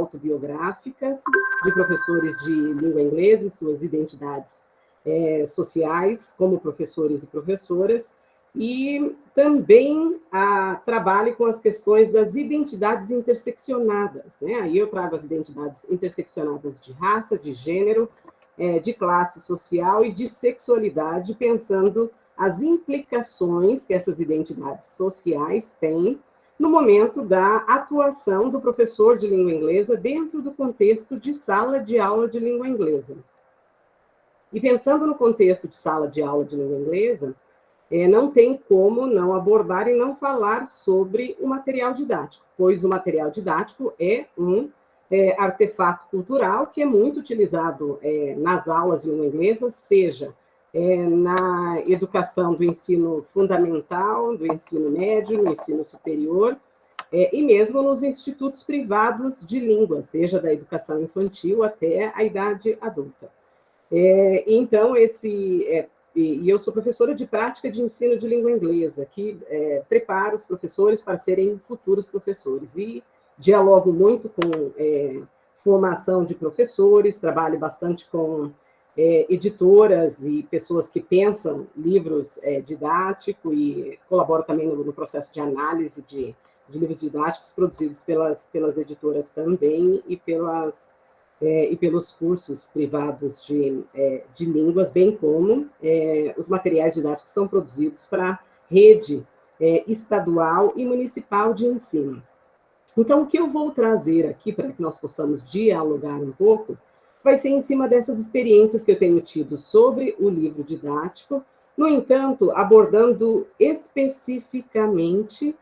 autobiográficas de professores de língua inglesa e suas identidades sociais como professores e professoras, e também trabalho com as questões das identidades interseccionadas, né? Aí eu trago as identidades interseccionadas de raça, de gênero, de classe social e de sexualidade, pensando as implicações que essas identidades sociais têm no momento da atuação do professor de língua inglesa dentro do contexto de sala de aula de língua inglesa. E pensando no contexto de sala de aula de língua inglesa, não tem como não abordar e não falar sobre o material didático, pois o material didático é um artefato cultural que é muito utilizado nas aulas de língua inglesa, seja na educação do ensino fundamental, do ensino médio, no ensino superior, e mesmo nos institutos privados de língua, seja da educação infantil até a idade adulta. Então, e eu sou professora de prática de ensino de língua inglesa, que prepara os professores para serem futuros professores, e dialogo muito com formação de professores, trabalho bastante com editoras e pessoas que pensam livros didáticos, e colaboro também no processo de análise de livros didáticos produzidos pelas editoras também, e pelos cursos privados de línguas, bem como os materiais didáticos que são produzidos para a rede estadual e municipal de ensino. Então, o que eu vou trazer aqui para que nós possamos dialogar um pouco vai ser em cima dessas experiências que eu tenho tido sobre o livro didático, no entanto, abordando especificamente,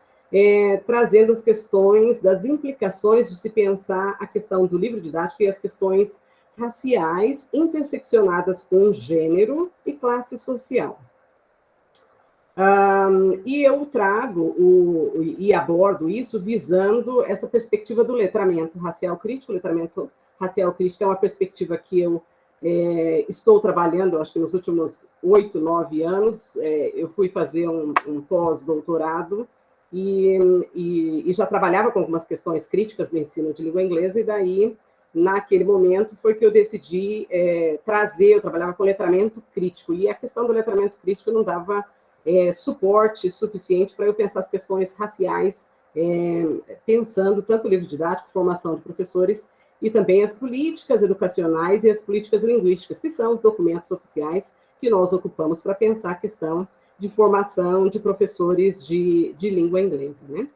trazendo as questões das implicações de se pensar a questão do livro didático e as questões raciais interseccionadas com gênero e classe social. E eu trago e abordo isso visando essa perspectiva do letramento racial crítico. O letramento racial crítico é uma perspectiva que eu estou trabalhando, acho que nos últimos 8, 9 anos. Eu fui fazer um pós-doutorado e já trabalhava com algumas questões críticas do ensino de língua inglesa, e daí, naquele momento, foi que eu decidi trazer, eu trabalhava com letramento crítico, e a questão do letramento crítico não dava suporte suficiente para eu pensar as questões raciais, pensando tanto o livro didático, formação de professores, e também as políticas educacionais e as políticas linguísticas, que são os documentos oficiais que nós ocupamos para pensar a questão de formação de professores de língua inglesa, né?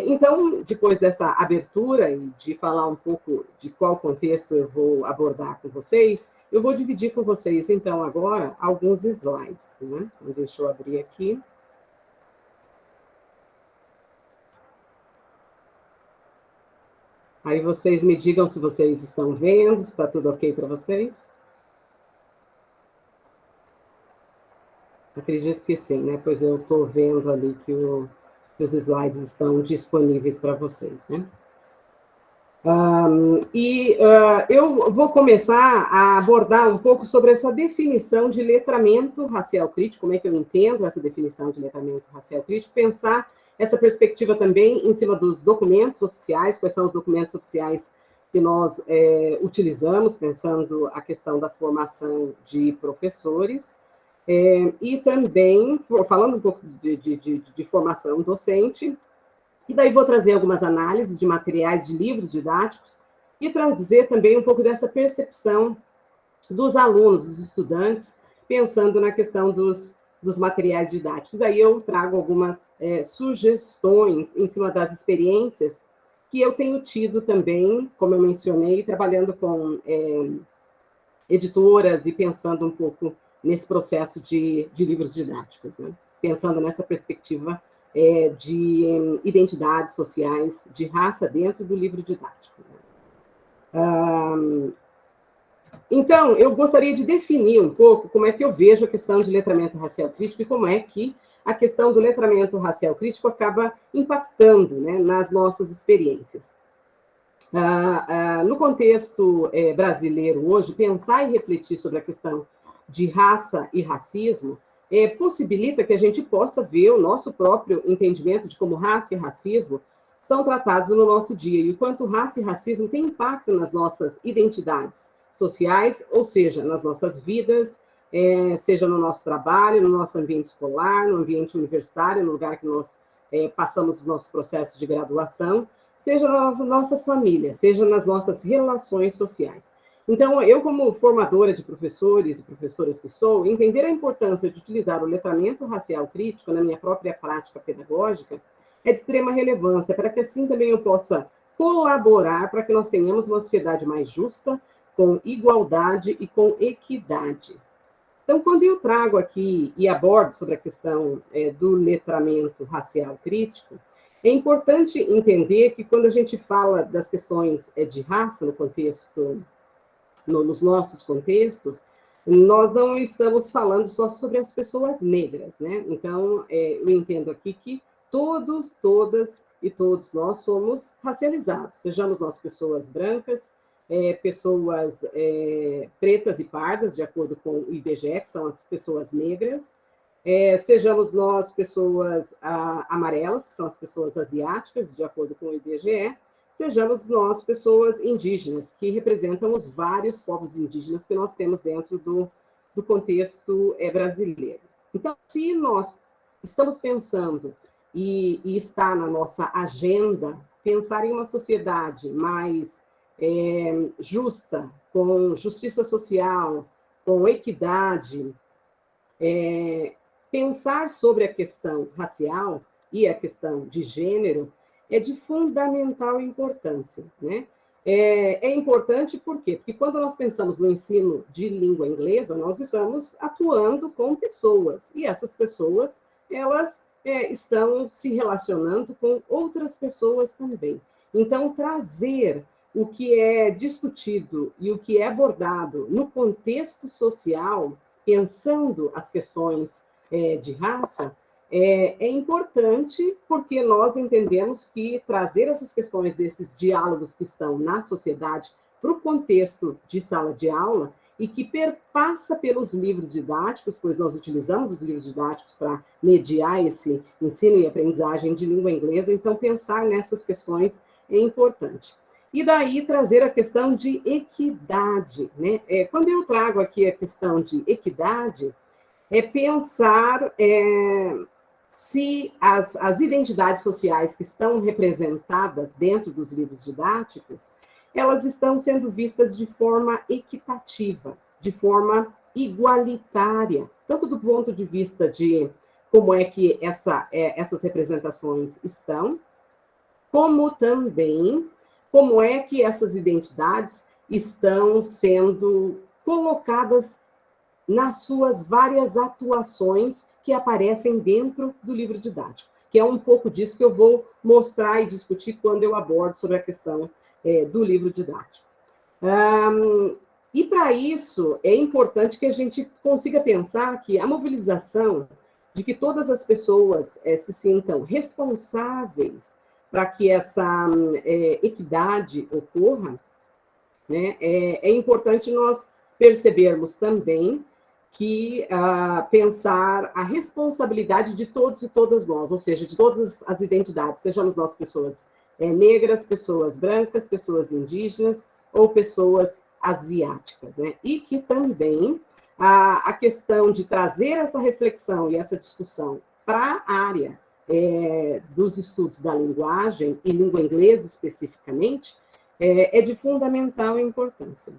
Então, depois dessa abertura e de falar um pouco de qual contexto eu vou abordar com vocês, eu vou dividir com vocês, então, agora, alguns slides, né? Então, deixa eu abrir aqui. Aí vocês me digam se vocês estão vendo, se está tudo ok para vocês. Acredito que sim, né? Pois eu estou vendo ali que os slides estão disponíveis para vocês, né? Eu vou começar a abordar um pouco sobre essa definição de letramento racial crítico, como é que eu entendo essa definição de letramento racial crítico, pensar essa perspectiva também em cima dos documentos oficiais, quais são os documentos oficiais que nós utilizamos, pensando a questão da formação de professores, e também, falando um pouco de formação docente, e daí vou trazer algumas análises de materiais de livros didáticos e trazer também um pouco dessa percepção dos alunos, dos estudantes, pensando na questão dos materiais didáticos. Aí eu trago algumas sugestões em cima das experiências que eu tenho tido também, como eu mencionei, trabalhando com editoras e pensando um pouco nesse processo de livros didáticos, né? Pensando nessa perspectiva de identidades sociais, de raça dentro do livro didático. Então, eu gostaria de definir um pouco como é que eu vejo a questão de letramento racial crítico e como é que a questão do letramento racial crítico acaba impactando, né, nas nossas experiências. No contexto brasileiro hoje, pensar e refletir sobre a questão de raça e racismo possibilita que a gente possa ver o nosso próprio entendimento de como raça e racismo são tratados no nosso dia, e o quanto raça e racismo têm impacto nas nossas identidades sociais, ou seja, nas nossas vidas, seja no nosso trabalho, no nosso ambiente escolar, no ambiente universitário, no lugar que nós passamos os nossos processos de graduação, seja nas nossas famílias, seja nas nossas relações sociais. Então, eu, como formadora de professores e professoras que sou, entender a importância de utilizar o letramento racial crítico na minha própria prática pedagógica é de extrema relevância, para que assim também eu possa colaborar para que nós tenhamos uma sociedade mais justa, com igualdade e com equidade. Então, quando eu trago aqui e abordo sobre a questão do letramento racial crítico, é importante entender que quando a gente fala das questões de raça no contexto, nos nossos contextos, nós não estamos falando só sobre as pessoas negras, né? Então, eu entendo aqui que todos, todas e todos nós somos racializados, sejamos nós pessoas brancas, pessoas pretas e pardas, de acordo com o IBGE, que são as pessoas negras, sejamos nós pessoas amarelas, que são as pessoas asiáticas, de acordo com o IBGE, sejamos nós pessoas indígenas, que representam os vários povos indígenas que nós temos dentro do contexto brasileiro. Então, se nós estamos pensando, e está na nossa agenda, pensar em uma sociedade mais justa, com justiça social, com equidade, pensar sobre a questão racial e a questão de gênero é de fundamental importância, né? É importante por quê? Porque quando nós pensamos no ensino de língua inglesa, nós estamos atuando com pessoas, e essas pessoas, elas estão se relacionando com outras pessoas também. Então, trazer o que é discutido e o que é abordado no contexto social, pensando as questões de raça, é importante porque nós entendemos que trazer essas questões desses diálogos que estão na sociedade para o contexto de sala de aula e que perpassa pelos livros didáticos, pois nós utilizamos os livros didáticos para mediar esse ensino e aprendizagem de língua inglesa, então pensar nessas questões é importante. E daí trazer a questão de equidade, né? Quando eu trago aqui a questão de equidade, é pensar se as identidades sociais que estão representadas dentro dos livros didáticos, elas estão sendo vistas de forma equitativa, de forma igualitária, tanto do ponto de vista de como é que essas representações estão, como também como é que essas identidades estão sendo colocadas nas suas várias atuações que aparecem dentro do livro didático, que é um pouco disso que eu vou mostrar e discutir quando eu abordo sobre a questão do livro didático. E para isso, é importante que a gente consiga pensar que a mobilização de que todas as pessoas se sintam responsáveis para que essa equidade ocorra, né, é importante nós percebermos também que pensar a responsabilidade de todos e todas nós, ou seja, de todas as identidades, sejamos nós pessoas negras, pessoas brancas, pessoas indígenas ou pessoas asiáticas, né? E que também a questão de trazer essa reflexão e essa discussão para a área dos estudos da linguagem, e língua inglesa especificamente, é de fundamental importância.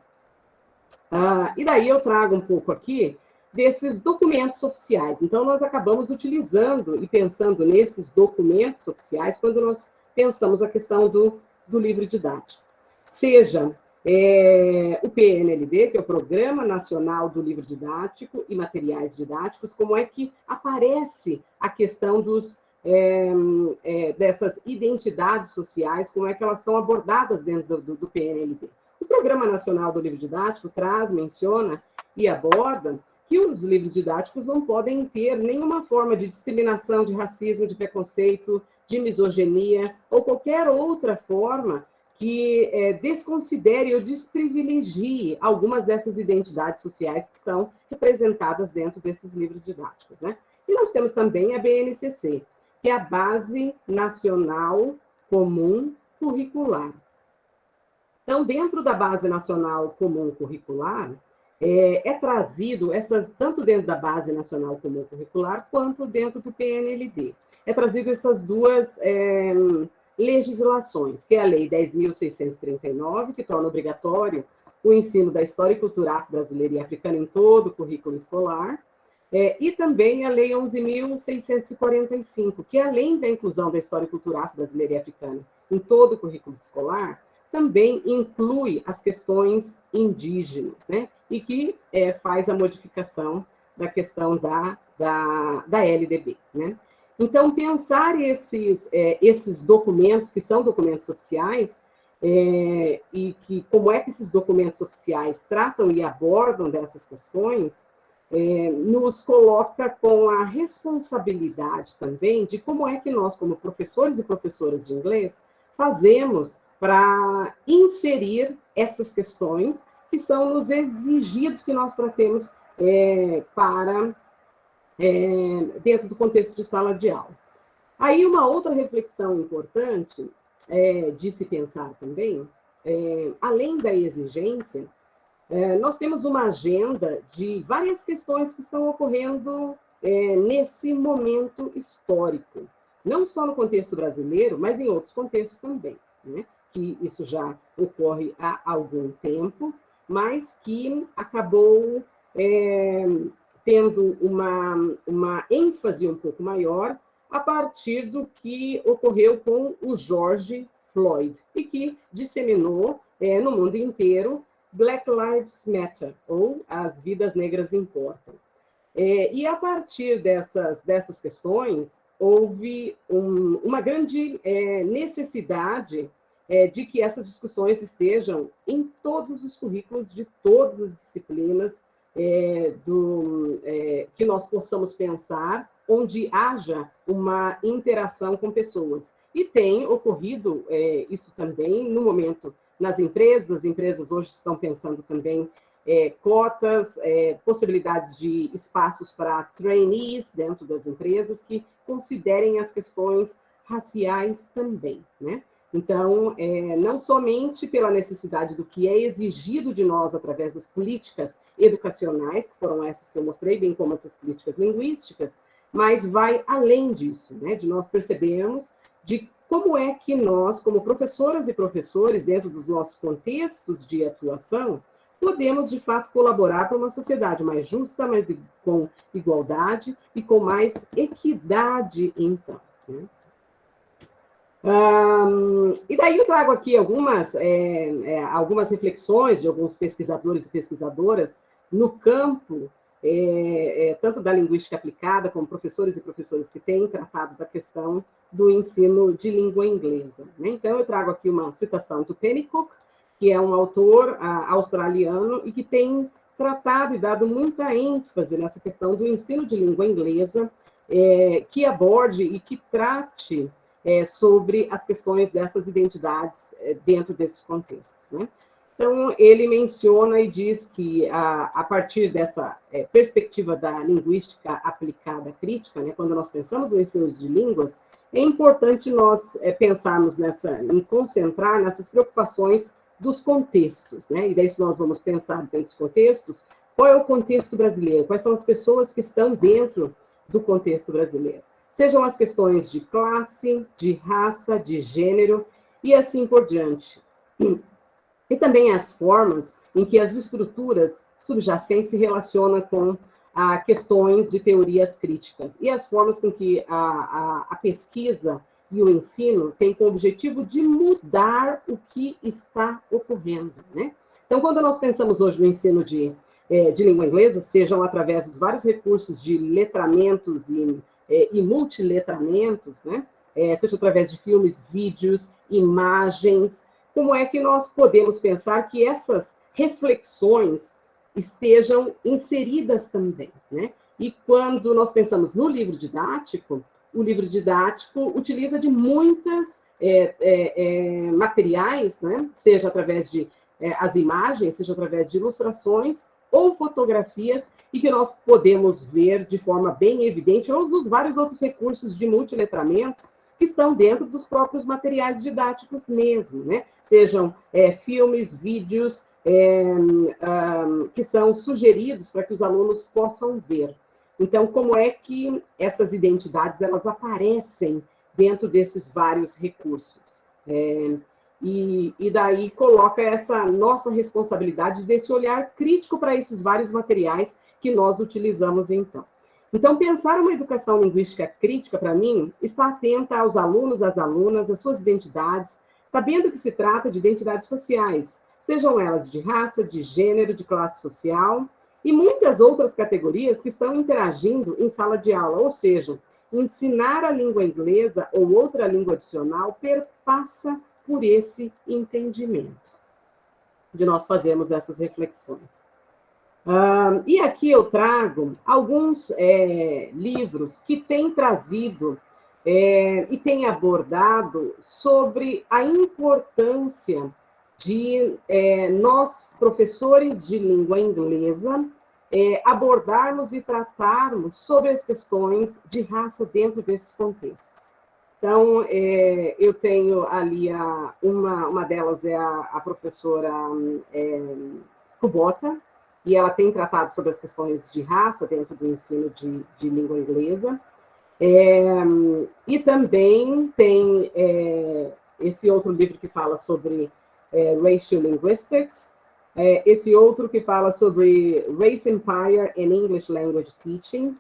E daí eu trago um pouco aqui desses documentos oficiais. Então, nós acabamos utilizando e pensando nesses documentos oficiais quando nós pensamos a questão do livro didático. Seja o PNLD, que é o Programa Nacional do Livro Didático e Materiais Didáticos, como é que aparece a questão dessas identidades sociais, como é que elas são abordadas dentro do PNLD. O Programa Nacional do Livro Didático menciona e aborda que os livros didáticos não podem ter nenhuma forma de discriminação, de racismo, de preconceito, de misoginia ou qualquer outra forma que desconsidere ou desprivilegie algumas dessas identidades sociais que estão representadas dentro desses livros didáticos, né? E nós temos também a BNCC, que é a Base Nacional comum curricular. Então, dentro da Base Nacional Comum Curricular, é trazido, tanto dentro da Base Nacional Comum Curricular, quanto dentro do PNLD. É trazido essas duas legislações, que é a Lei 10.639, que torna obrigatório o ensino da história e cultura afro-brasileira e africana em todo o currículo escolar, e também a Lei 11.645, que além da inclusão da história e cultura afro-brasileira e africana em todo o currículo escolar, também inclui as questões indígenas, né? E que faz a modificação da questão da LDB, né? Então, pensar esses documentos, que são documentos oficiais, e que como é que esses documentos oficiais tratam e abordam dessas questões, nos coloca com a responsabilidade também de como é que nós, como professores e professoras de inglês, fazemos para inserir essas questões que são nos exigidos que nós tratemos dentro do contexto de sala de aula. Aí, uma outra reflexão importante de se pensar também, além da exigência, nós temos uma agenda de várias questões que estão ocorrendo nesse momento histórico, não só no contexto brasileiro, mas em outros contextos também, né? Que isso já ocorre há algum tempo, mas que acabou tendo uma ênfase um pouco maior a partir do que ocorreu com o George Floyd, e que disseminou no mundo inteiro Black Lives Matter, ou As Vidas Negras Importam. E a partir dessas questões, houve uma grande necessidade de que essas discussões estejam em todos os currículos de todas as disciplinas, que nós possamos pensar, onde haja uma interação com pessoas. E tem ocorrido isso também no momento nas empresas. As empresas hoje estão pensando também cotas, possibilidades de espaços para trainees dentro das empresas que considerem as questões raciais também, né? Então, não somente pela necessidade do que é exigido de nós através das políticas educacionais, que foram essas que eu mostrei, bem como essas políticas linguísticas, mas vai além disso, né? De nós percebermos de como é que nós, como professoras e professores, dentro dos nossos contextos de atuação, podemos, de fato, colaborar para uma sociedade mais justa, mais com igualdade e com mais equidade, então, né? E daí eu trago aqui algumas reflexões de alguns pesquisadores e pesquisadoras no campo, tanto da linguística aplicada, como professores e professoras que têm tratado da questão do ensino de língua inglesa, né? Então, eu trago aqui uma citação do Pennycook, que é um autor australiano e que tem tratado e dado muita ênfase nessa questão do ensino de língua inglesa, que aborde e que trate sobre as questões dessas identidades dentro desses contextos, né? Então, ele menciona e diz que, a partir dessa perspectiva da linguística aplicada crítica, né, quando nós pensamos no ensino de línguas, é importante nós pensarmos em concentrar nessas preocupações dos contextos, né? E daí, se nós vamos pensar dentro dos contextos, qual é o contexto brasileiro? Quais são as pessoas que estão dentro do contexto brasileiro? Sejam as questões de classe, de raça, de gênero, e assim por diante. E também as formas em que as estruturas subjacentes se relacionam com questões de teorias críticas, e as formas com que a pesquisa e o ensino têm como objetivo de mudar o que está ocorrendo, né? Então, quando nós pensamos hoje no ensino de língua inglesa, sejam através dos vários recursos de letramentos e multiletramentos, né? Seja através de filmes, vídeos, imagens, como é que nós podemos pensar que essas reflexões estejam inseridas também, né? E quando nós pensamos no livro didático, o livro didático utiliza de muitas materiais, né? Seja através de as imagens, seja através de ilustrações ou fotografias, e que nós podemos ver de forma bem evidente, ou dos vários outros recursos de multiletramentos que estão dentro dos próprios materiais didáticos mesmo, né? Sejam filmes, vídeos, que são sugeridos para que os alunos possam ver. Então, como é que essas identidades elas aparecem dentro desses vários recursos? E daí coloca essa nossa responsabilidade desse olhar crítico para esses vários materiais que nós utilizamos, então. Então, pensar uma educação linguística crítica, para mim, está atenta aos alunos, às alunas, às suas identidades, sabendo que se trata de identidades sociais, sejam elas de raça, de gênero, de classe social, e muitas outras categorias que estão interagindo em sala de aula, ou seja, ensinar a língua inglesa ou outra língua adicional perpassa por esse entendimento, de nós fazermos essas reflexões. E aqui eu trago alguns livros que têm trazido e têm abordado sobre a importância de nós, professores de língua inglesa, abordarmos e tratarmos sobre as questões de raça dentro desses contextos. Então, eu tenho ali, uma delas é a professora Kubota, e ela tem tratado sobre as questões de raça dentro do ensino de língua inglesa. E também tem esse outro livro que fala sobre Racial Linguistics, esse outro que fala sobre Race Empire and English Language Teaching,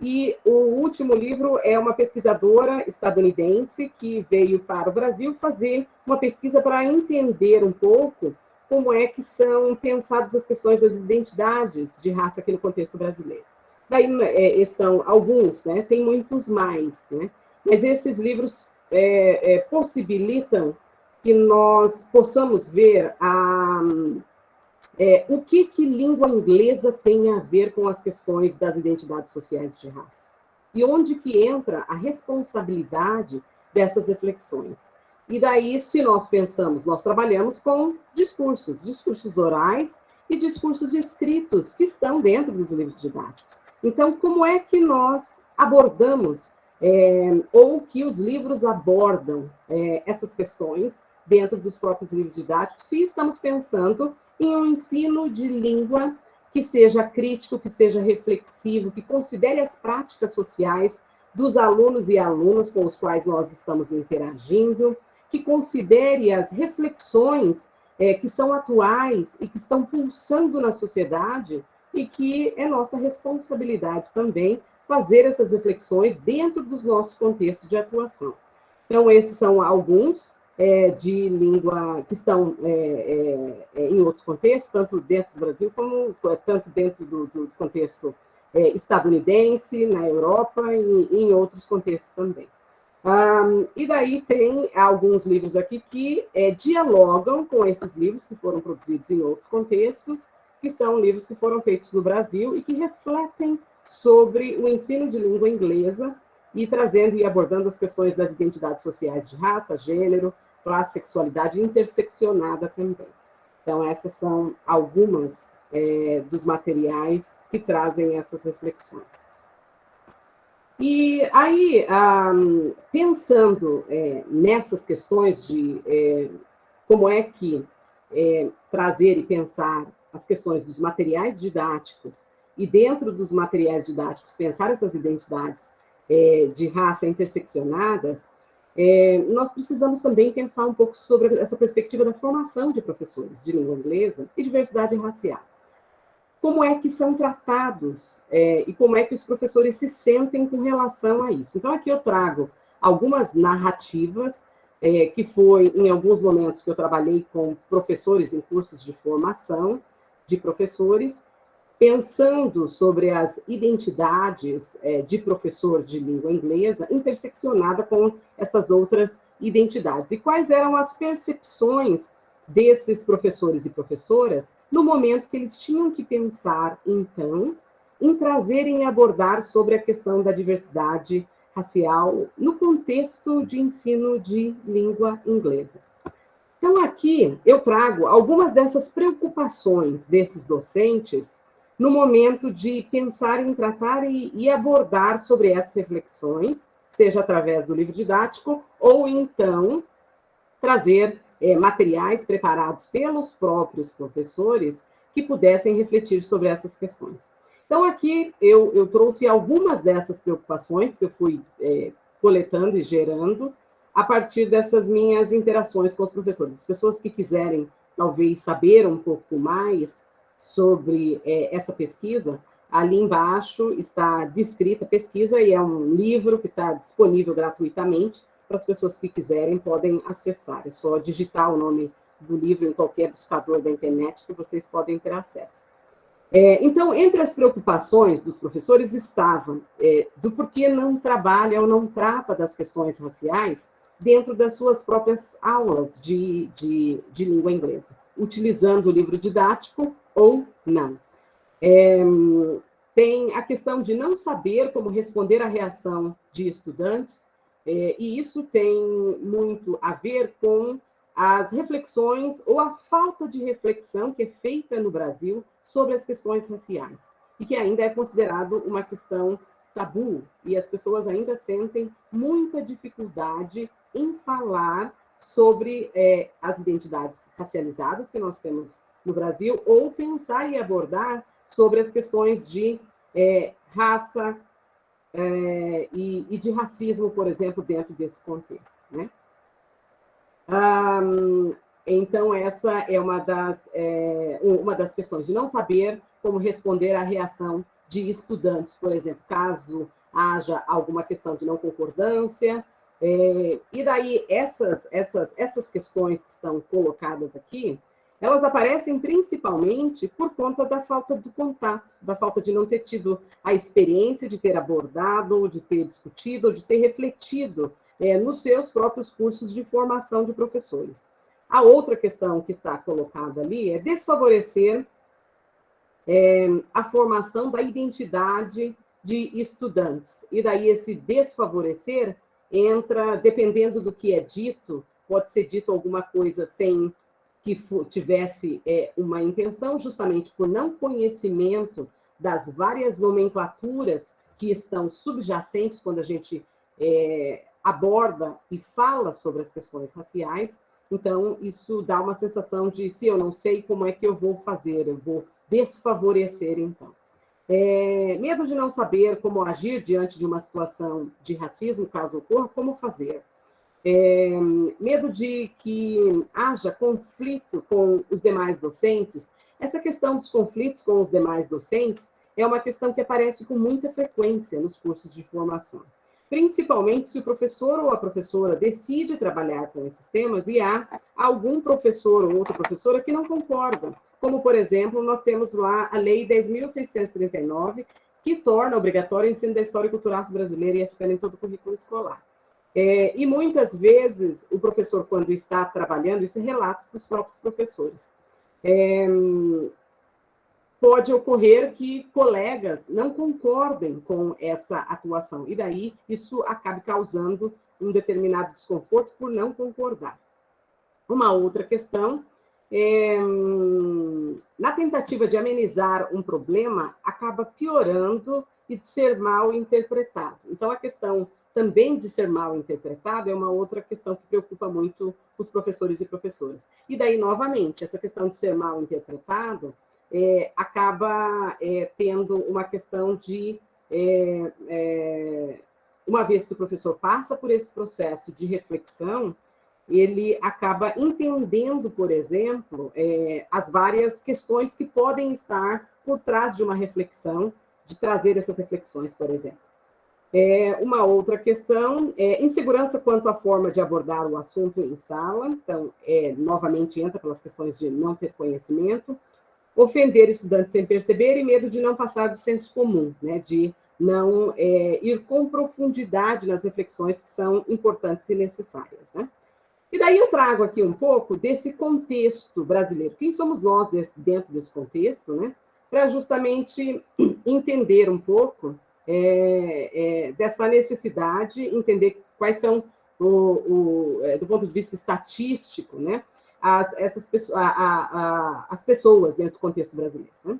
e o último livro é uma pesquisadora estadunidense que veio para o Brasil fazer uma pesquisa para entender um pouco como é que são pensadas as questões das identidades de raça aqui no contexto brasileiro. Daí, esses são alguns, né? Tem muitos mais, né? Mas esses livros possibilitam que nós possamos ver o que língua inglesa tem a ver com as questões das identidades sociais de raça. E onde que entra a responsabilidade dessas reflexões. E daí, se nós pensamos, nós trabalhamos com discursos orais e discursos escritos, que estão dentro dos livros didáticos. Então, como é que nós abordamos, ou que os livros abordam essas questões dentro dos próprios livros didáticos, se estamos pensando em um ensino de língua que seja crítico, que seja reflexivo, que considere as práticas sociais dos alunos e alunas com os quais nós estamos interagindo, que considere as reflexões que são atuais e que estão pulsando na sociedade, e que é nossa responsabilidade também fazer essas reflexões dentro dos nossos contextos de atuação. Então, esses são alguns de língua que estão em outros contextos, tanto dentro do Brasil, como tanto dentro do contexto estadunidense, na Europa e em outros contextos também. E daí tem alguns livros aqui que dialogam com esses livros que foram produzidos em outros contextos, que são livros que foram feitos no Brasil e que refletem sobre o ensino de língua inglesa e trazendo e abordando as questões das identidades sociais de raça, gênero, classe, sexualidade interseccionada também. Então, essas são algumas dos materiais que trazem essas reflexões. E aí, pensando nessas questões de como é que trazer e pensar as questões dos materiais didáticos, e dentro dos materiais didáticos pensar essas identidades de raça interseccionadas, nós precisamos também pensar um pouco sobre essa perspectiva da formação de professores de língua inglesa e diversidade racial. Como é que são tratados e como é que os professores se sentem com relação a isso. Então, aqui eu trago algumas narrativas, que foi em alguns momentos que eu trabalhei com professores em cursos de formação de professores, pensando sobre as identidades de professor de língua inglesa interseccionada com essas outras identidades. E quais eram as percepções desses professores e professoras no momento que eles tinham que pensar, então, em trazerem e abordar sobre a questão da diversidade racial no contexto de ensino de língua inglesa. Então, aqui eu trago algumas dessas preocupações desses docentes no momento de pensar em tratar e abordar sobre essas reflexões, seja através do livro didático, ou então trazer materiais preparados pelos próprios professores que pudessem refletir sobre essas questões. Então, aqui eu trouxe algumas dessas preocupações que eu fui coletando e gerando a partir dessas minhas interações com os professores. As pessoas que quiserem, talvez, saber um pouco mais sobre essa pesquisa, ali embaixo está descrita a pesquisa, e é um livro que está disponível gratuitamente, para as pessoas que quiserem, podem acessar. É só digitar o nome do livro em qualquer buscador da internet que vocês podem ter acesso. Então, entre as preocupações dos professores estavam do porquê não trabalha ou não trata das questões raciais dentro das suas próprias aulas de língua inglesa, utilizando o livro didático ou não. Tem a questão de não saber como responder à reação de estudantes, e isso tem muito a ver com as reflexões ou a falta de reflexão que é feita no Brasil sobre as questões raciais, e que ainda é considerado uma questão tabu, e as pessoas ainda sentem muita dificuldade em falar sobre as identidades racializadas que nós temos no Brasil, ou pensar e abordar sobre as questões de raça e de racismo, por exemplo, dentro desse contexto, né? Então, essa é uma das questões, de não saber como responder à reação de estudantes, por exemplo, caso haja alguma questão de não concordância. E daí, essas questões que estão colocadas aqui, elas aparecem principalmente por conta da falta do contato, da falta de não ter tido a experiência de ter abordado, de ter discutido, de ter refletido nos seus próprios cursos de formação de professores. A outra questão que está colocada ali é desfavorecer a formação da identidade de estudantes. E daí esse desfavorecer entra, dependendo do que é dito, pode ser dito alguma coisa sem que tivesse uma intenção, justamente por não conhecimento das várias nomenclaturas que estão subjacentes quando a gente aborda e fala sobre as questões raciais. Então, isso dá uma sensação de, se eu não sei, como é que eu vou fazer? Eu vou desfavorecer, então. Medo de não saber como agir diante de uma situação de racismo, caso ocorra, como fazer? Medo de que haja conflito com os demais docentes. Essa questão dos conflitos com os demais docentes é uma questão que aparece com muita frequência nos cursos de formação, principalmente se o professor ou a professora decide trabalhar com esses temas e há algum professor ou outra professora que não concorda. Como, por exemplo, nós temos lá a Lei 10.639, que torna obrigatório o ensino da história e cultura brasileira e africana em todo o currículo escolar. E muitas vezes o professor, quando está trabalhando, isso é relatos dos próprios professores, pode ocorrer que colegas não concordem com essa atuação, e daí isso acaba causando um determinado desconforto por não concordar. Uma outra questão na tentativa de amenizar um problema, acaba piorando e de ser mal interpretado. Então, a questão também de ser mal interpretado é uma outra questão que preocupa muito os professores e professoras. E daí, novamente, essa questão de ser mal interpretado acaba tendo uma questão de, uma vez que o professor passa por esse processo de reflexão, ele acaba entendendo, por exemplo, as várias questões que podem estar por trás de uma reflexão, de trazer essas reflexões, por exemplo. Uma outra questão é insegurança quanto à forma de abordar o assunto em sala, então, novamente entra pelas questões de não ter conhecimento, ofender estudantes sem perceber e medo de não passar do senso comum, né, de não ir com profundidade nas reflexões que são importantes e necessárias, né? E daí eu trago aqui um pouco desse contexto brasileiro. Quem somos nós dentro desse contexto, né? Para justamente entender um pouco dessa necessidade, entender quais são, do ponto de vista estatístico, né? As pessoas dentro do contexto brasileiro, né?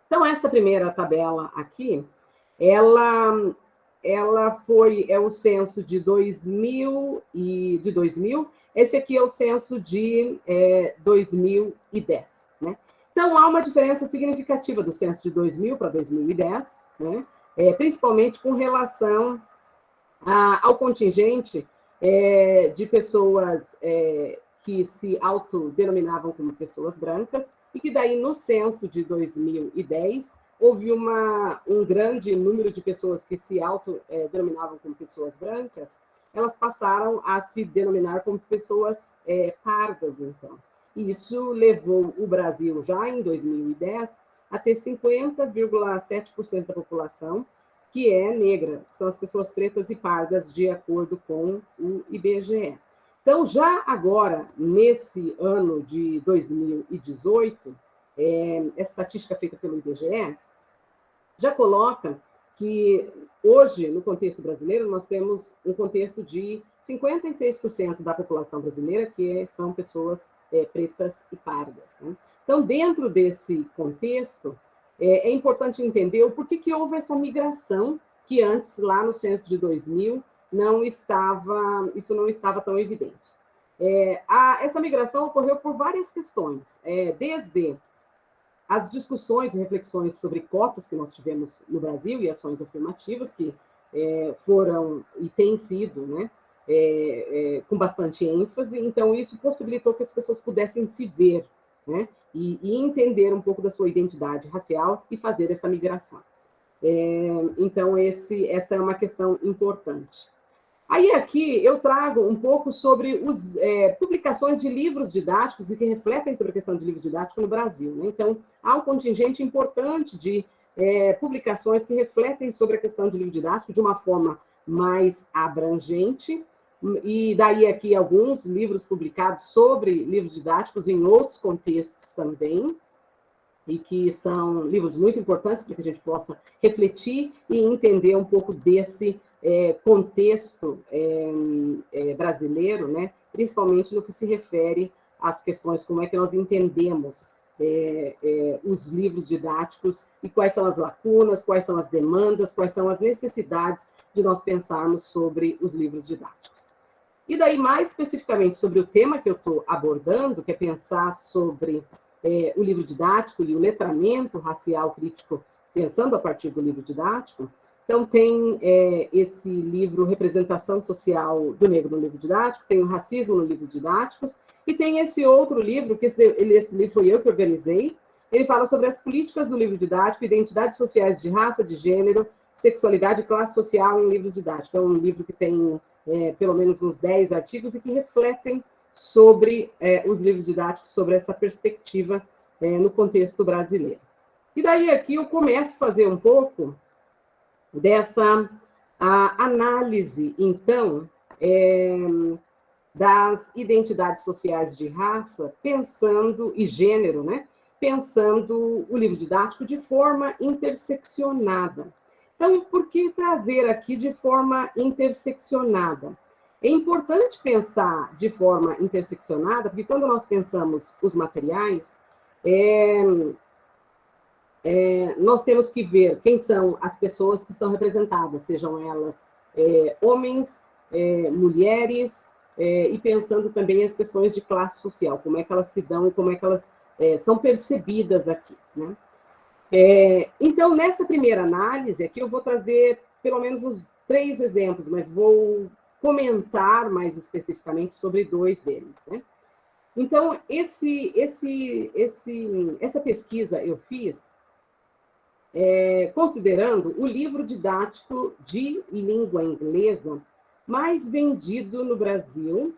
Então, essa primeira tabela aqui, ela é o censo de 2000 esse aqui é o censo de 2010, né? Então, há uma diferença significativa do censo de 2000 para 2010, né? Principalmente com relação ao contingente de pessoas que se autodenominavam como pessoas brancas, e que daí, no censo de 2010, houve um grande número de pessoas que se autodenominavam como pessoas brancas, elas passaram a se denominar como pessoas pardas, então. E isso levou o Brasil, já em 2010, a ter 50,7% da população que é negra, que são as pessoas pretas e pardas, de acordo com o IBGE. Então, já agora, nesse ano de 2018, essa estatística feita pelo IBGE já coloca que hoje, no contexto brasileiro, nós temos um contexto de 56% da população brasileira que são pessoas pretas e pardas, né? Então, dentro desse contexto, é importante entender o porquê que houve essa migração, que antes, lá no censo de 2000, isso não estava tão evidente. Essa migração ocorreu por várias questões, desde as discussões e reflexões sobre cotas que nós tivemos no Brasil e ações afirmativas que foram e têm sido, né, com bastante ênfase. Então, isso possibilitou que as pessoas pudessem se ver, né, e entender um pouco da sua identidade racial e fazer essa migração. Então, essa é uma questão importante. Aí, aqui, eu trago um pouco sobre publicações de livros didáticos e que refletem sobre a questão de livros didáticos no Brasil, né? Então, há um contingente importante de publicações que refletem sobre a questão de livro didático de uma forma mais abrangente, e daí aqui alguns livros publicados sobre livros didáticos em outros contextos também, e que são livros muito importantes para que a gente possa refletir e entender um pouco desse contexto brasileiro, né? Principalmente no que se refere às questões como é que nós entendemos os livros didáticos e quais são as lacunas, quais são as demandas, quais são as necessidades de nós pensarmos sobre os livros didáticos. E daí, mais especificamente, sobre o tema que eu estou abordando, que é pensar sobre o livro didático e o letramento racial crítico, pensando a partir do livro didático. Então, tem esse livro Representação Social do Negro no Livro Didático, tem o Racismo nos Livros Didáticos, e tem esse outro livro, que esse livro foi eu que organizei. Ele fala sobre as políticas do livro didático, identidades sociais de raça, de gênero, sexualidade e classe social em livros didáticos. É um livro que tem pelo menos uns 10 artigos e que refletem sobre os livros didáticos, sobre essa perspectiva no contexto brasileiro. E daí aqui eu começo a fazer um pouco dessa análise, então, das identidades sociais de raça, pensando, e gênero, né? Pensando o livro didático de forma interseccionada. Então, por que trazer aqui de forma interseccionada? É importante pensar de forma interseccionada, porque quando nós pensamos os materiais, nós temos que ver quem são as pessoas que estão representadas, sejam elas homens, mulheres, e pensando também as questões de classe social, como é que elas se dão e como é que elas são percebidas aqui, né? Então, nessa primeira análise, aqui eu vou trazer pelo menos uns 3 exemplos, mas vou comentar mais especificamente sobre 2 deles, né? Então, essa pesquisa eu fiz considerando o livro didático de língua inglesa mais vendido no Brasil,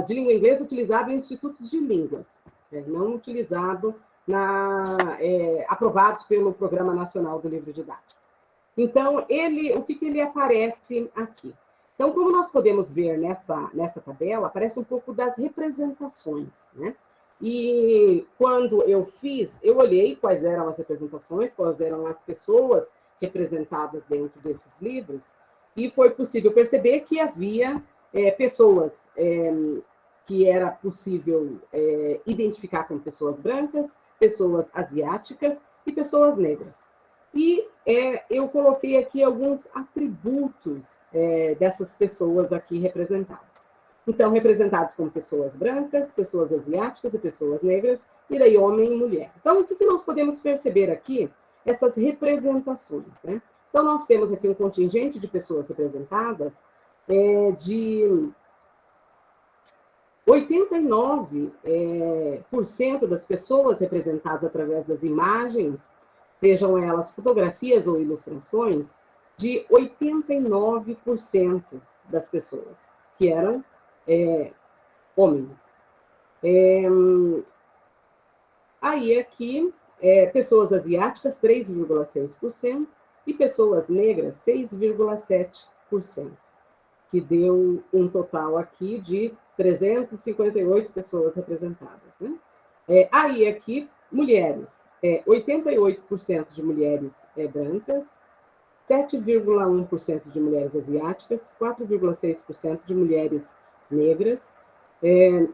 de língua inglesa utilizado em institutos de línguas, não utilizado aprovados pelo Programa Nacional do Livro Didático. Então, o que ele aparece aqui? Então, como nós podemos ver nessa tabela, aparece um pouco das representações, né? E quando eu olhei quais eram as representações, quais eram as pessoas representadas dentro desses livros, e foi possível perceber que havia pessoas que era possível identificar como pessoas brancas, pessoas asiáticas e pessoas negras. E eu coloquei aqui alguns atributos dessas pessoas aqui representadas. Então, representados como pessoas brancas, pessoas asiáticas e pessoas negras, e daí homem e mulher. Então, o que nós podemos perceber aqui? Essas representações, né? Então, nós temos aqui um contingente de pessoas representadas de 89% das pessoas representadas através das imagens, sejam elas fotografias ou ilustrações, de 89% das pessoas, que eram homens. Aí aqui, pessoas asiáticas, 3,6%, e pessoas negras, 6,7%, que deu um total aqui de 358 pessoas representadas. Né? Aí aqui, mulheres, 88% de mulheres brancas, 7,1% de mulheres asiáticas, 4,6% de mulheres negras.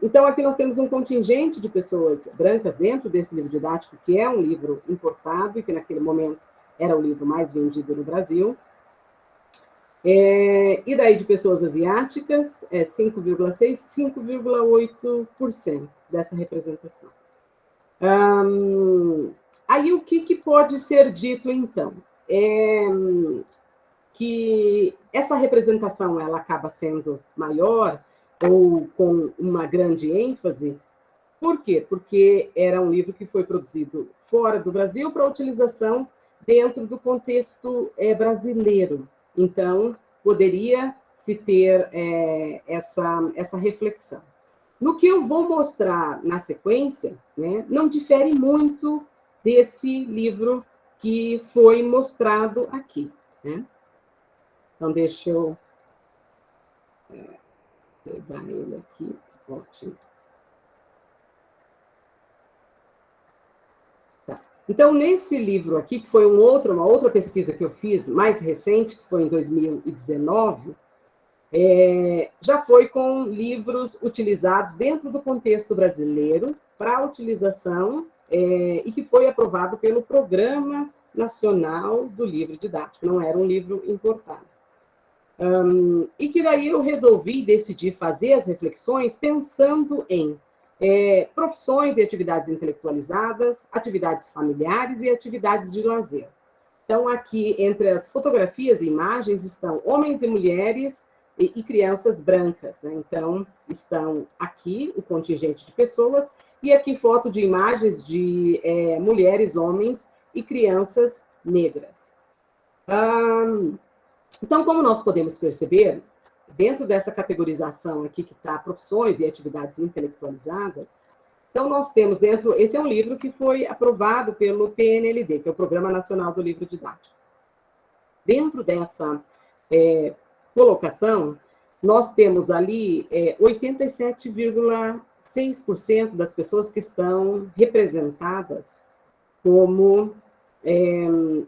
Então, aqui nós temos um contingente de pessoas brancas dentro desse livro didático, que é um livro importado e que naquele momento era o livro mais vendido no Brasil. E daí de pessoas asiáticas, 5,6%, 5,8% dessa representação. Aí o que pode ser dito, então? Que essa representação ela acaba sendo maior ou com uma grande ênfase. Por quê? Porque era um livro que foi produzido fora do Brasil para utilização dentro do contexto brasileiro. Então, poderia se ter essa reflexão. No que eu vou mostrar na sequência, né, não difere muito desse livro que foi mostrado aqui. Né? Então, deixa eu pegar ele aqui. Ótimo. Tá. Então, nesse livro aqui, que foi uma outra pesquisa que eu fiz, mais recente, que foi em 2019, já foi com livros utilizados dentro do contexto brasileiro para utilização e que foi aprovado pelo Programa Nacional do Livro Didático, não era um livro importado. E que daí eu resolvi decidir fazer as reflexões pensando em profissões e atividades intelectualizadas, atividades familiares e atividades de lazer. Então, aqui, entre as fotografias e imagens, estão homens e mulheres e crianças brancas. Né? Então, estão aqui o contingente de pessoas, e aqui foto de imagens de mulheres, homens e crianças negras. Então, como nós podemos perceber, dentro dessa categorização aqui que está profissões e atividades intelectualizadas, então nós temos dentro, esse é um livro que foi aprovado pelo PNLD, que é o Programa Nacional do Livro Didático. Dentro dessa colocação, nós temos ali 87,6% das pessoas que estão representadas como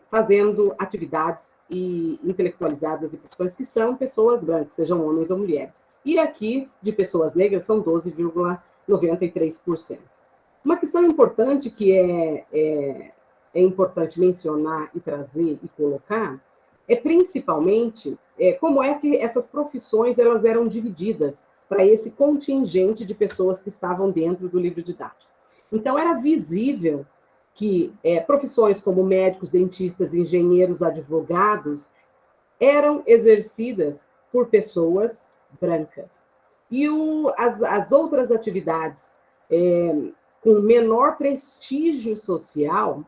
fazendo atividades intelectualizadas e profissões que são pessoas brancas, sejam homens ou mulheres. E aqui, de pessoas negras, são 12,93%. Uma questão importante que é importante mencionar e trazer e colocar é principalmente como é que essas profissões elas eram divididas para esse contingente de pessoas que estavam dentro do livro didático. Então, era visível que profissões como médicos, dentistas, engenheiros, advogados eram exercidas por pessoas brancas. E as outras atividades com menor prestígio social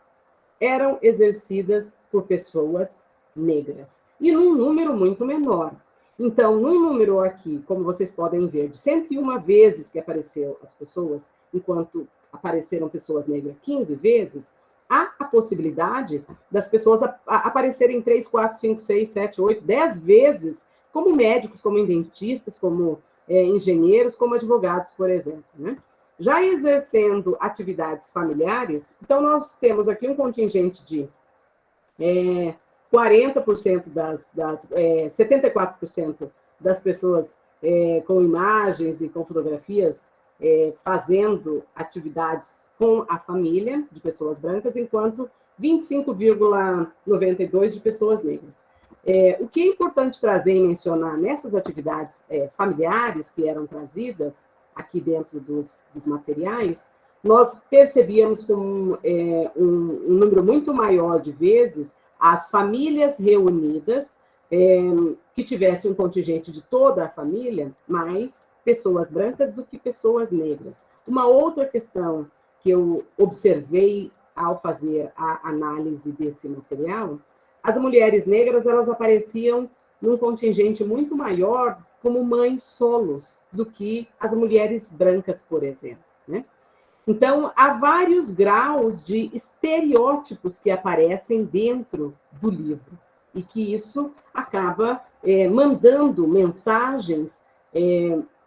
eram exercidas por pessoas negras. E num número muito menor. Então, num número aqui, como vocês podem ver, de 101 vezes que apareceu as pessoas, enquanto apareceram pessoas negras 15 vezes, há a possibilidade das pessoas aparecerem 3, 4, 5, 6, 7, 8, 10 vezes, como médicos, como dentistas, como engenheiros, como advogados, por exemplo. Né? Já exercendo atividades familiares, então nós temos aqui um contingente de 40% 74% das pessoas com imagens e com fotografias fazendo atividades com a família de pessoas brancas, enquanto 25,92% de pessoas negras. O que é importante trazer e mencionar nessas atividades familiares que eram trazidas aqui dentro dos materiais, nós percebíamos com um número muito maior de vezes as famílias reunidas, que tivessem um contingente de toda a família, mais pessoas brancas do que pessoas negras. Uma outra questão que eu observei ao fazer a análise desse material, as mulheres negras, elas apareciam num contingente muito maior como mães solos do que as mulheres brancas, por exemplo, né? Então, há vários graus de estereótipos que aparecem dentro do livro, e que isso acaba mandando mensagens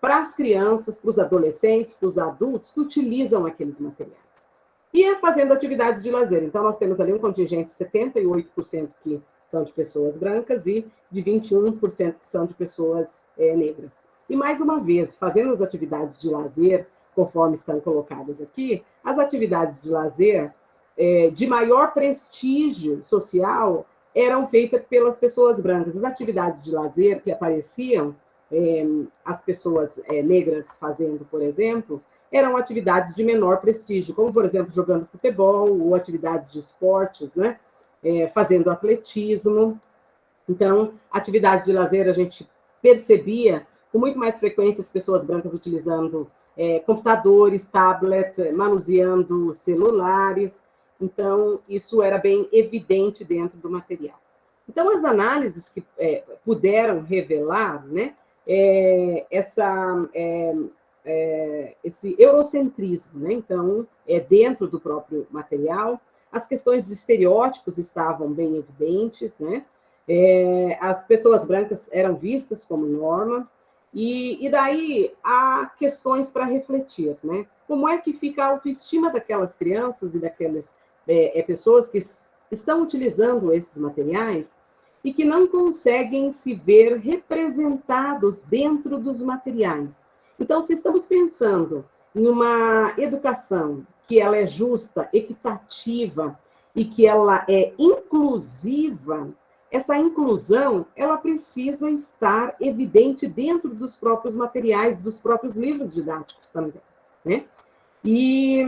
para as crianças, para os adolescentes, para os adultos que utilizam aqueles materiais. E fazendo atividades de lazer. Então, nós temos ali um contingente de 78% que são de pessoas brancas e de 21% que são de pessoas negras. E, mais uma vez, fazendo as atividades de lazer, conforme estão colocadas aqui, as atividades de lazer de maior prestígio social eram feitas pelas pessoas brancas. As atividades de lazer que apareciam, as pessoas negras fazendo, por exemplo, eram atividades de menor prestígio, como, por exemplo, jogando futebol ou atividades de esportes, né? Fazendo atletismo. Então, atividades de lazer, a gente percebia com muito mais frequência as pessoas brancas utilizando computadores, tablet, manuseando celulares. Então, isso era bem evidente dentro do material. Então, as análises que puderam revelar, né, esse eurocentrismo, né? Então, dentro do próprio material, as questões de estereótipos estavam bem evidentes, né? As pessoas brancas eram vistas como norma, e daí há questões para refletir, né? Como é que fica a autoestima daquelas crianças e daquelas pessoas que estão utilizando esses materiais e que não conseguem se ver representados dentro dos materiais? Então, se estamos pensando em uma educação que ela é justa, equitativa e que ela é inclusiva, essa inclusão, ela precisa estar evidente dentro dos próprios materiais, dos próprios livros didáticos também, né? E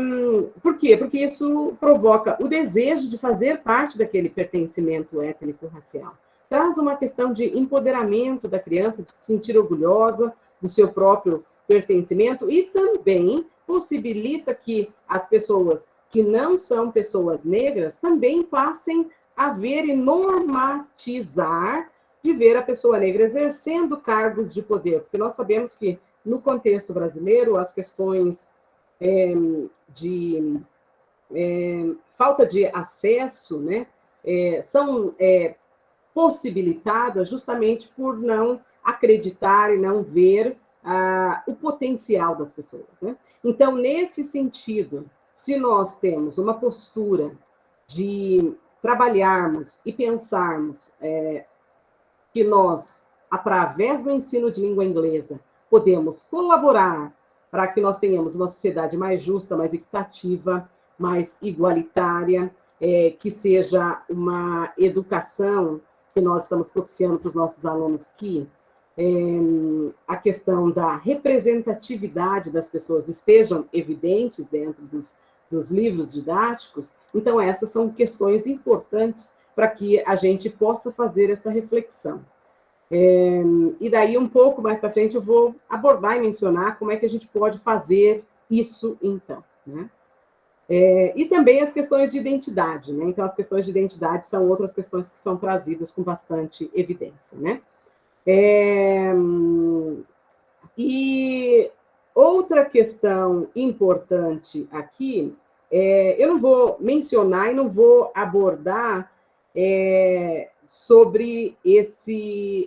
por quê? Porque isso provoca o desejo de fazer parte daquele pertencimento étnico-racial. Traz uma questão de empoderamento da criança, de se sentir orgulhosa do seu próprio pertencimento, e também possibilita que as pessoas que não são pessoas negras também passem a ver e normatizar de ver a pessoa negra exercendo cargos de poder, porque nós sabemos que, no contexto brasileiro, as questões de falta de acesso, né, são possibilitadas justamente por não acreditar e não ver o potencial das pessoas, né? Então, nesse sentido, se nós temos uma postura de trabalharmos e pensarmos que nós, através do ensino de língua inglesa, podemos colaborar para que nós tenhamos uma sociedade mais justa, mais equitativa, mais igualitária, que seja uma educação que nós estamos propiciando para os nossos alunos aqui, a questão da representatividade das pessoas estejam evidentes dentro dos livros didáticos. Então, essas são questões importantes para que a gente possa fazer essa reflexão. E daí, um pouco mais para frente, eu vou abordar e mencionar como é que a gente pode fazer isso, então, né? E também as questões de identidade, né? Então, as questões de identidade são outras questões que são trazidas com bastante evidência, né? E outra questão importante aqui, eu não vou mencionar e não vou abordar sobre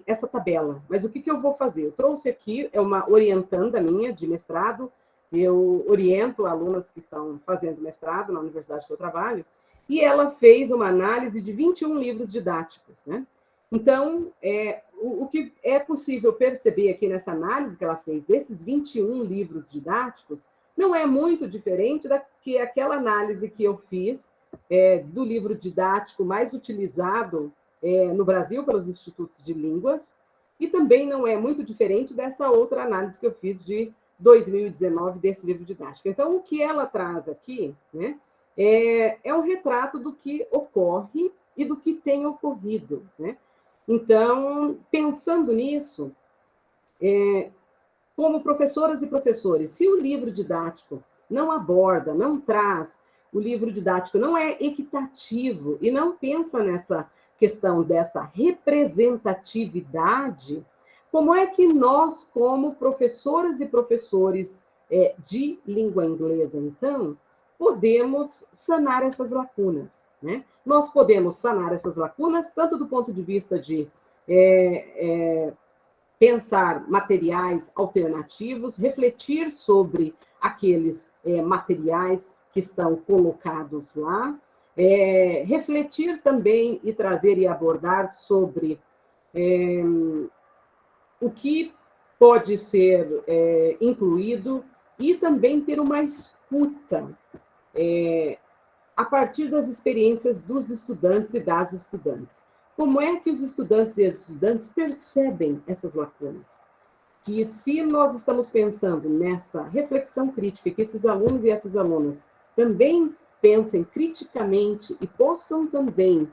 essa tabela, mas o que eu vou fazer? Eu trouxe aqui, uma orientanda minha de mestrado, eu oriento alunas que estão fazendo mestrado na universidade que eu trabalho, e ela fez uma análise de 21 livros didáticos, né? Então, o que é possível perceber aqui nessa análise que ela fez desses 21 livros didáticos não é muito diferente da que aquela análise que eu fiz do livro didático mais utilizado no Brasil pelos institutos de línguas, e também não é muito diferente dessa outra análise que eu fiz de 2019 desse livro didático. Então, o que ela traz aqui, né, é um retrato do que ocorre e do que tem ocorrido, né? Então, pensando nisso, como professoras e professores, se o livro didático não aborda, não traz, o livro didático não é equitativo e não pensa nessa questão dessa representatividade, como é que nós, como professoras e professores de língua inglesa, então, podemos sanar essas lacunas, né? Nós podemos sanar essas lacunas tanto do ponto de vista de pensar materiais alternativos, refletir sobre aqueles materiais que estão colocados lá, refletir também e trazer e abordar sobre o que pode ser incluído e também ter uma escuta a partir das experiências dos estudantes e das estudantes. Como é que os estudantes e as estudantes percebem essas lacunas? Que se nós estamos pensando nessa reflexão crítica, que esses alunos e essas alunas também pensem criticamente e possam também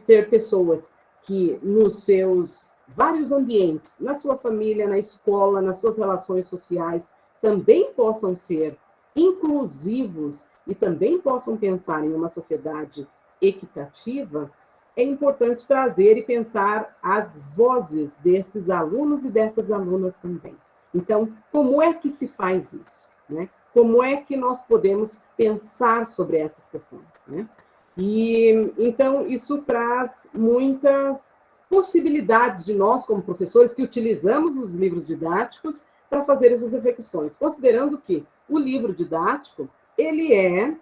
ser pessoas que nos seus vários ambientes, na sua família, na escola, nas suas relações sociais, também possam ser inclusivos e também possam pensar em uma sociedade equitativa, é importante trazer e pensar as vozes desses alunos e dessas alunas também. Então, como é que se faz isso, né? Como é que nós podemos pensar sobre essas questões, né? E, então, isso traz muitas possibilidades de nós, como professores, que utilizamos os livros didáticos para fazer essas reflexões, considerando que o livro didático, ele é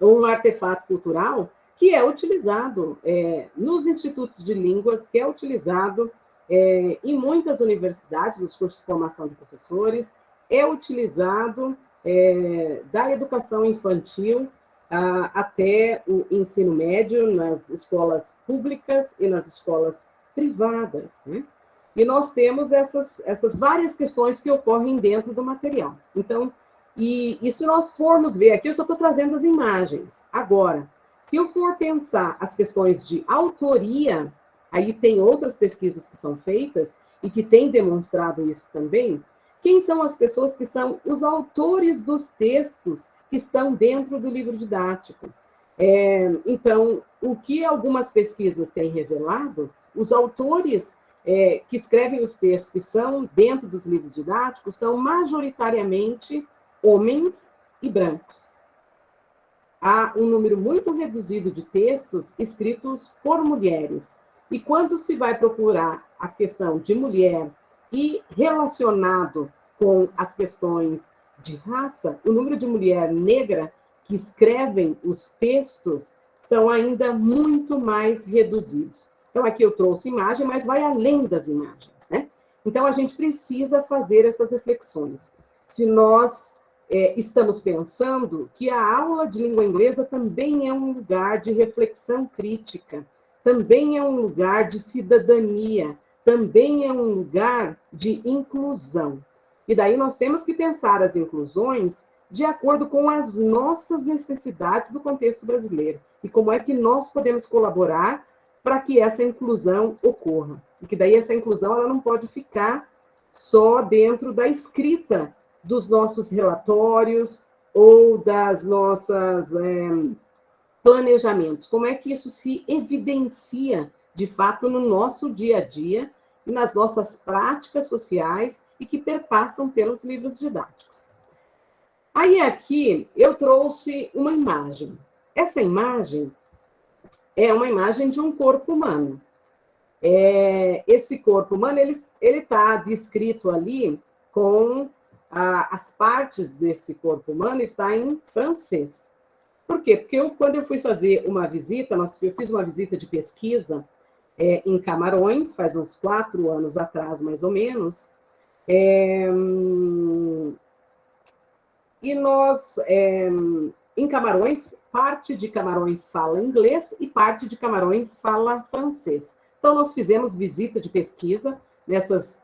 um artefato cultural que é utilizado nos institutos de línguas, que é utilizado em muitas universidades, nos cursos de formação de professores, é utilizado da educação infantil até o ensino médio, nas escolas públicas e nas escolas privadas, né? E nós temos essas várias questões que ocorrem dentro do material. Então, e se nós formos ver aqui, eu só estou trazendo as imagens. Agora, se eu for pensar as questões de autoria, aí tem outras pesquisas que são feitas e que têm demonstrado isso também. Quem são as pessoas que são os autores dos textos que estão dentro do livro didático? Então, o que algumas pesquisas têm revelado, os autores que escrevem os textos que são dentro dos livros didáticos são majoritariamente homens e brancos. Há um número muito reduzido de textos escritos por mulheres. E quando se vai procurar a questão de mulher e relacionado com as questões de raça, o número de mulher negra que escrevem os textos são ainda muito mais reduzidos. Então, aqui eu trouxe imagem, mas vai além das imagens, né? Então, a gente precisa fazer essas reflexões. Se nós estamos pensando que a aula de língua inglesa também é um lugar de reflexão crítica, também é um lugar de cidadania, também é um lugar de inclusão. E daí nós temos que pensar as inclusões de acordo com as nossas necessidades do contexto brasileiro e como é que nós podemos colaborar para que essa inclusão ocorra. E que daí essa inclusão ela não pode ficar só dentro da escrita dos nossos relatórios ou das nossas planejamentos. Como é que isso se evidencia, de fato, no nosso dia a dia, nas nossas práticas sociais e que perpassam pelos livros didáticos. Aí aqui eu trouxe uma imagem. Essa imagem é uma imagem de um corpo humano. Esse corpo humano, ele está descrito ali com as partes desse corpo humano está em francês. Por quê? Porque quando eu fui fazer uma visita, eu fiz uma visita de pesquisa em Camarões, faz uns 4 anos atrás, mais ou menos, e nós em Camarões, parte de Camarões fala inglês e parte de Camarões fala francês. Então, nós fizemos visita de pesquisa nessas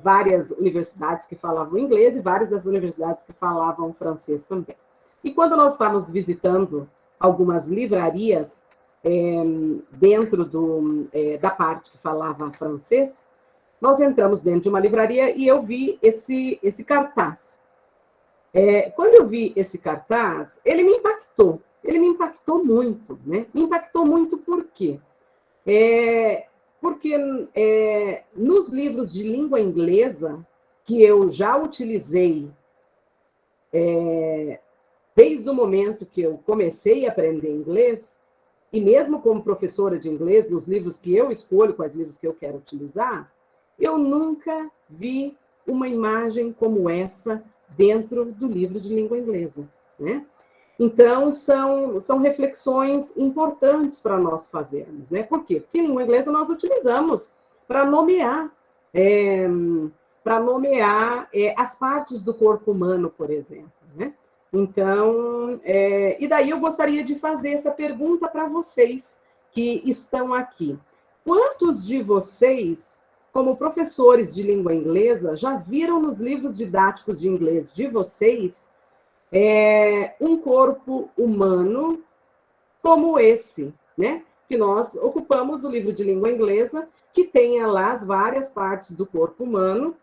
várias universidades que falavam inglês e várias das universidades que falavam francês também. E quando nós estávamos visitando algumas livrarias dentro da parte que falava francês, nós entramos dentro de uma livraria e eu vi esse cartaz. Quando eu vi esse cartaz, ele me impactou muito, né? Me impactou muito por quê? Porque nos livros de língua inglesa, que eu já utilizei desde o momento que eu comecei a aprender inglês, e mesmo como professora de inglês, nos livros que eu escolho, quais livros que eu quero utilizar, eu nunca vi uma imagem como essa dentro do livro de língua inglesa, né? Então, são reflexões importantes para nós fazermos, né? Por quê? Porque em língua inglesa nós utilizamos para nomear as partes do corpo humano, por exemplo, né? Então, e daí eu gostaria de fazer essa pergunta para vocês que estão aqui. Quantos de vocês, como professores de língua inglesa, já viram nos livros didáticos de inglês de vocês um corpo humano como esse, né? Que nós ocupamos o livro de língua inglesa, que tenha lá as várias partes do corpo humano.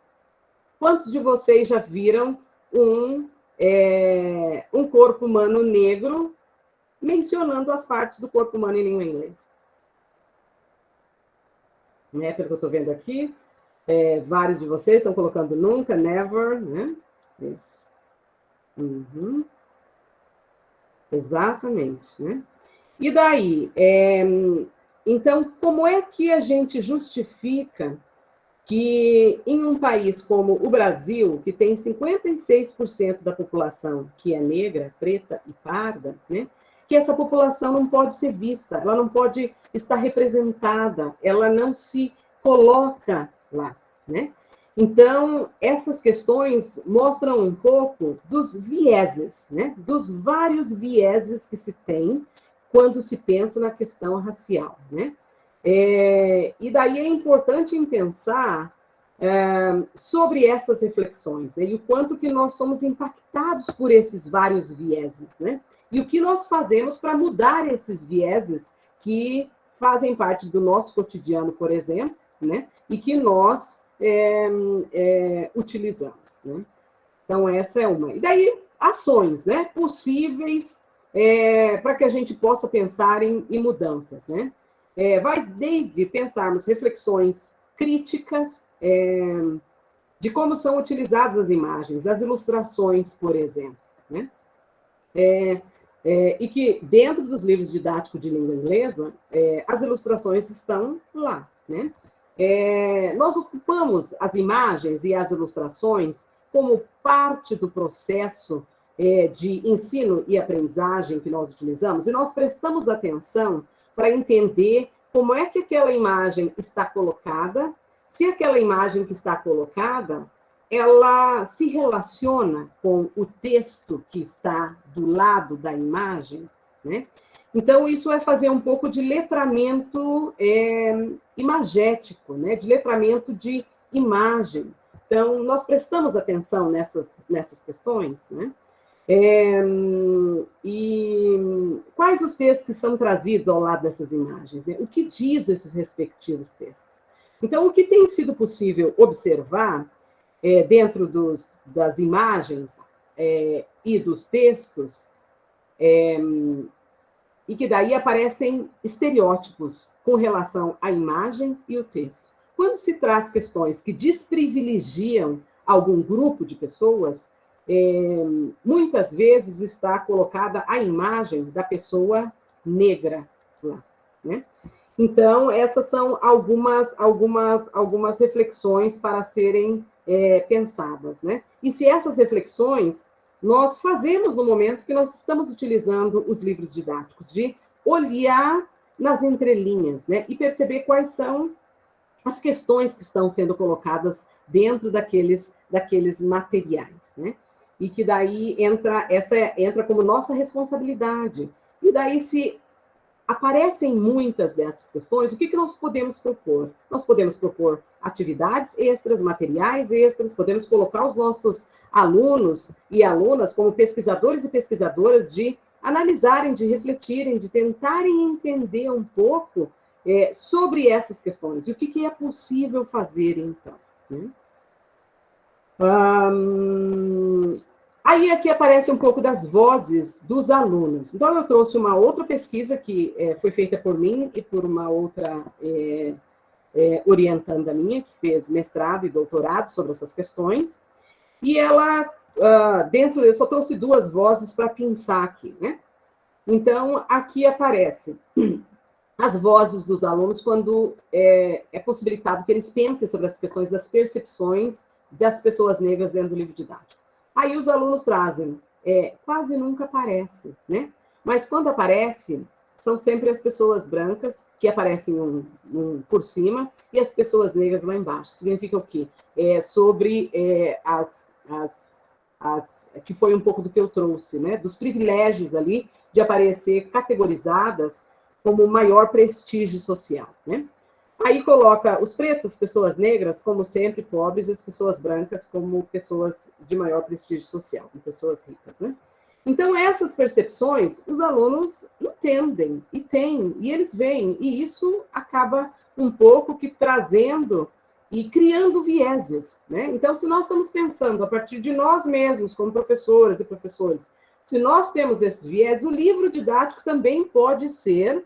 Quantos de vocês já viram um corpo humano negro mencionando as partes do corpo humano em língua inglesa? Né? Pelo que eu estou vendo aqui, vários de vocês estão colocando nunca, never, né? Isso. Uhum. Exatamente, né? E daí, então, como é que a gente justifica que em um país como o Brasil, que tem 56% da população que é negra, preta e parda, né, que essa população não pode ser vista, ela não pode estar representada, ela não se coloca lá, né? Então, essas questões mostram um pouco dos vieses, né? Dos vários vieses que se tem quando se pensa na questão racial, né? E daí é importante pensar sobre essas reflexões, né? E o quanto que nós somos impactados por esses vários vieses, né? E o que nós fazemos para mudar esses vieses que fazem parte do nosso cotidiano, por exemplo, né? E que nós utilizamos, né? Então, essa é uma. E daí, ações, né? Possíveis para que a gente possa pensar em mudanças, né? Vai desde pensarmos reflexões críticas de como são utilizadas as imagens, as ilustrações, por exemplo, né? E que dentro dos livros didáticos de língua inglesa, as ilustrações estão lá, né? Nós ocupamos as imagens e as ilustrações como parte do processo de ensino e aprendizagem que nós utilizamos, e nós prestamos atenção para entender como é que aquela imagem está colocada, se aquela imagem que está colocada, ela se relaciona com o texto que está do lado da imagem, né? Então, isso é fazer um pouco de letramento imagético, né? De letramento de imagem. Então, nós prestamos atenção nessas questões, né? E quais os textos que são trazidos ao lado dessas imagens, né? O que diz esses respectivos textos? Então, o que tem sido possível observar dentro das imagens e dos textos, e que daí aparecem estereótipos com relação à imagem e o texto. Quando se traz questões que desprivilegiam algum grupo de pessoas, muitas vezes está colocada a imagem da pessoa negra lá, né? Então, essas são algumas reflexões para serem pensadas, né? E se essas reflexões nós fazemos no momento que nós estamos utilizando os livros didáticos, de olhar nas entrelinhas, né? E perceber quais são as questões que estão sendo colocadas dentro daqueles materiais, né? e que daí entra como nossa responsabilidade. E daí, se aparecem muitas dessas questões, o que nós podemos propor? Nós podemos propor atividades extras, materiais extras, podemos colocar os nossos alunos e alunas como pesquisadores e pesquisadoras de analisarem, de refletirem, de tentarem entender um pouco sobre essas questões, e o que é possível fazer, então. Né? Aí aqui aparece um pouco das vozes dos alunos. Então, eu trouxe uma outra pesquisa que foi feita por mim e por uma outra orientanda minha, que fez mestrado e doutorado sobre essas questões, e ela, eu só trouxe duas vozes para pensar aqui, né? Então, aqui aparece as vozes dos alunos quando é possibilitado que eles pensem sobre as questões das percepções das pessoas negras dentro do livro didático. Aí os alunos trazem, quase nunca aparece, né? Mas quando aparece, são sempre as pessoas brancas que aparecem por cima e as pessoas negras lá embaixo. Significa o quê? Sobre que foi um pouco do que eu trouxe, né? Dos privilégios ali de aparecer categorizadas como maior prestígio social, né? Aí coloca os pretos, as pessoas negras, como sempre, pobres, e as pessoas brancas como pessoas de maior prestígio social, como pessoas ricas, né? Então, essas percepções, os alunos entendem, e têm, e eles veem, e isso acaba um pouco que trazendo e criando vieses, né? Então, se nós estamos pensando a partir de nós mesmos, como professoras e professores, se nós temos esses vieses, o livro didático também pode ser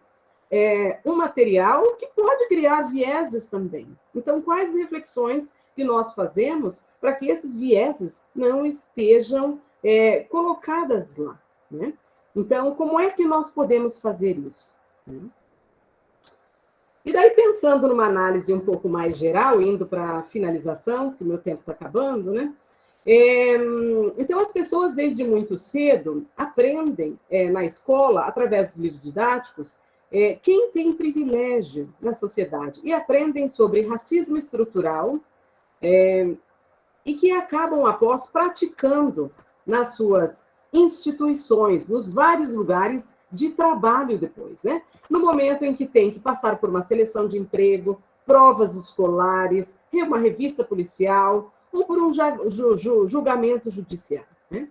um material que pode criar vieses também. Então, quais reflexões que nós fazemos para que esses vieses não estejam colocadas lá, né? Então, como é que nós podemos fazer isso? E daí, pensando numa análise um pouco mais geral, indo para a finalização, que o meu tempo está acabando, né? Então, as pessoas, desde muito cedo, aprendem na escola, através dos livros didáticos, quem tem privilégio na sociedade, e aprendem sobre racismo estrutural, e que acabam, após, praticando nas suas instituições, nos vários lugares de trabalho depois, né? No momento em que tem que passar por uma seleção de emprego, provas escolares, uma revista policial, ou por um julgamento judicial, né?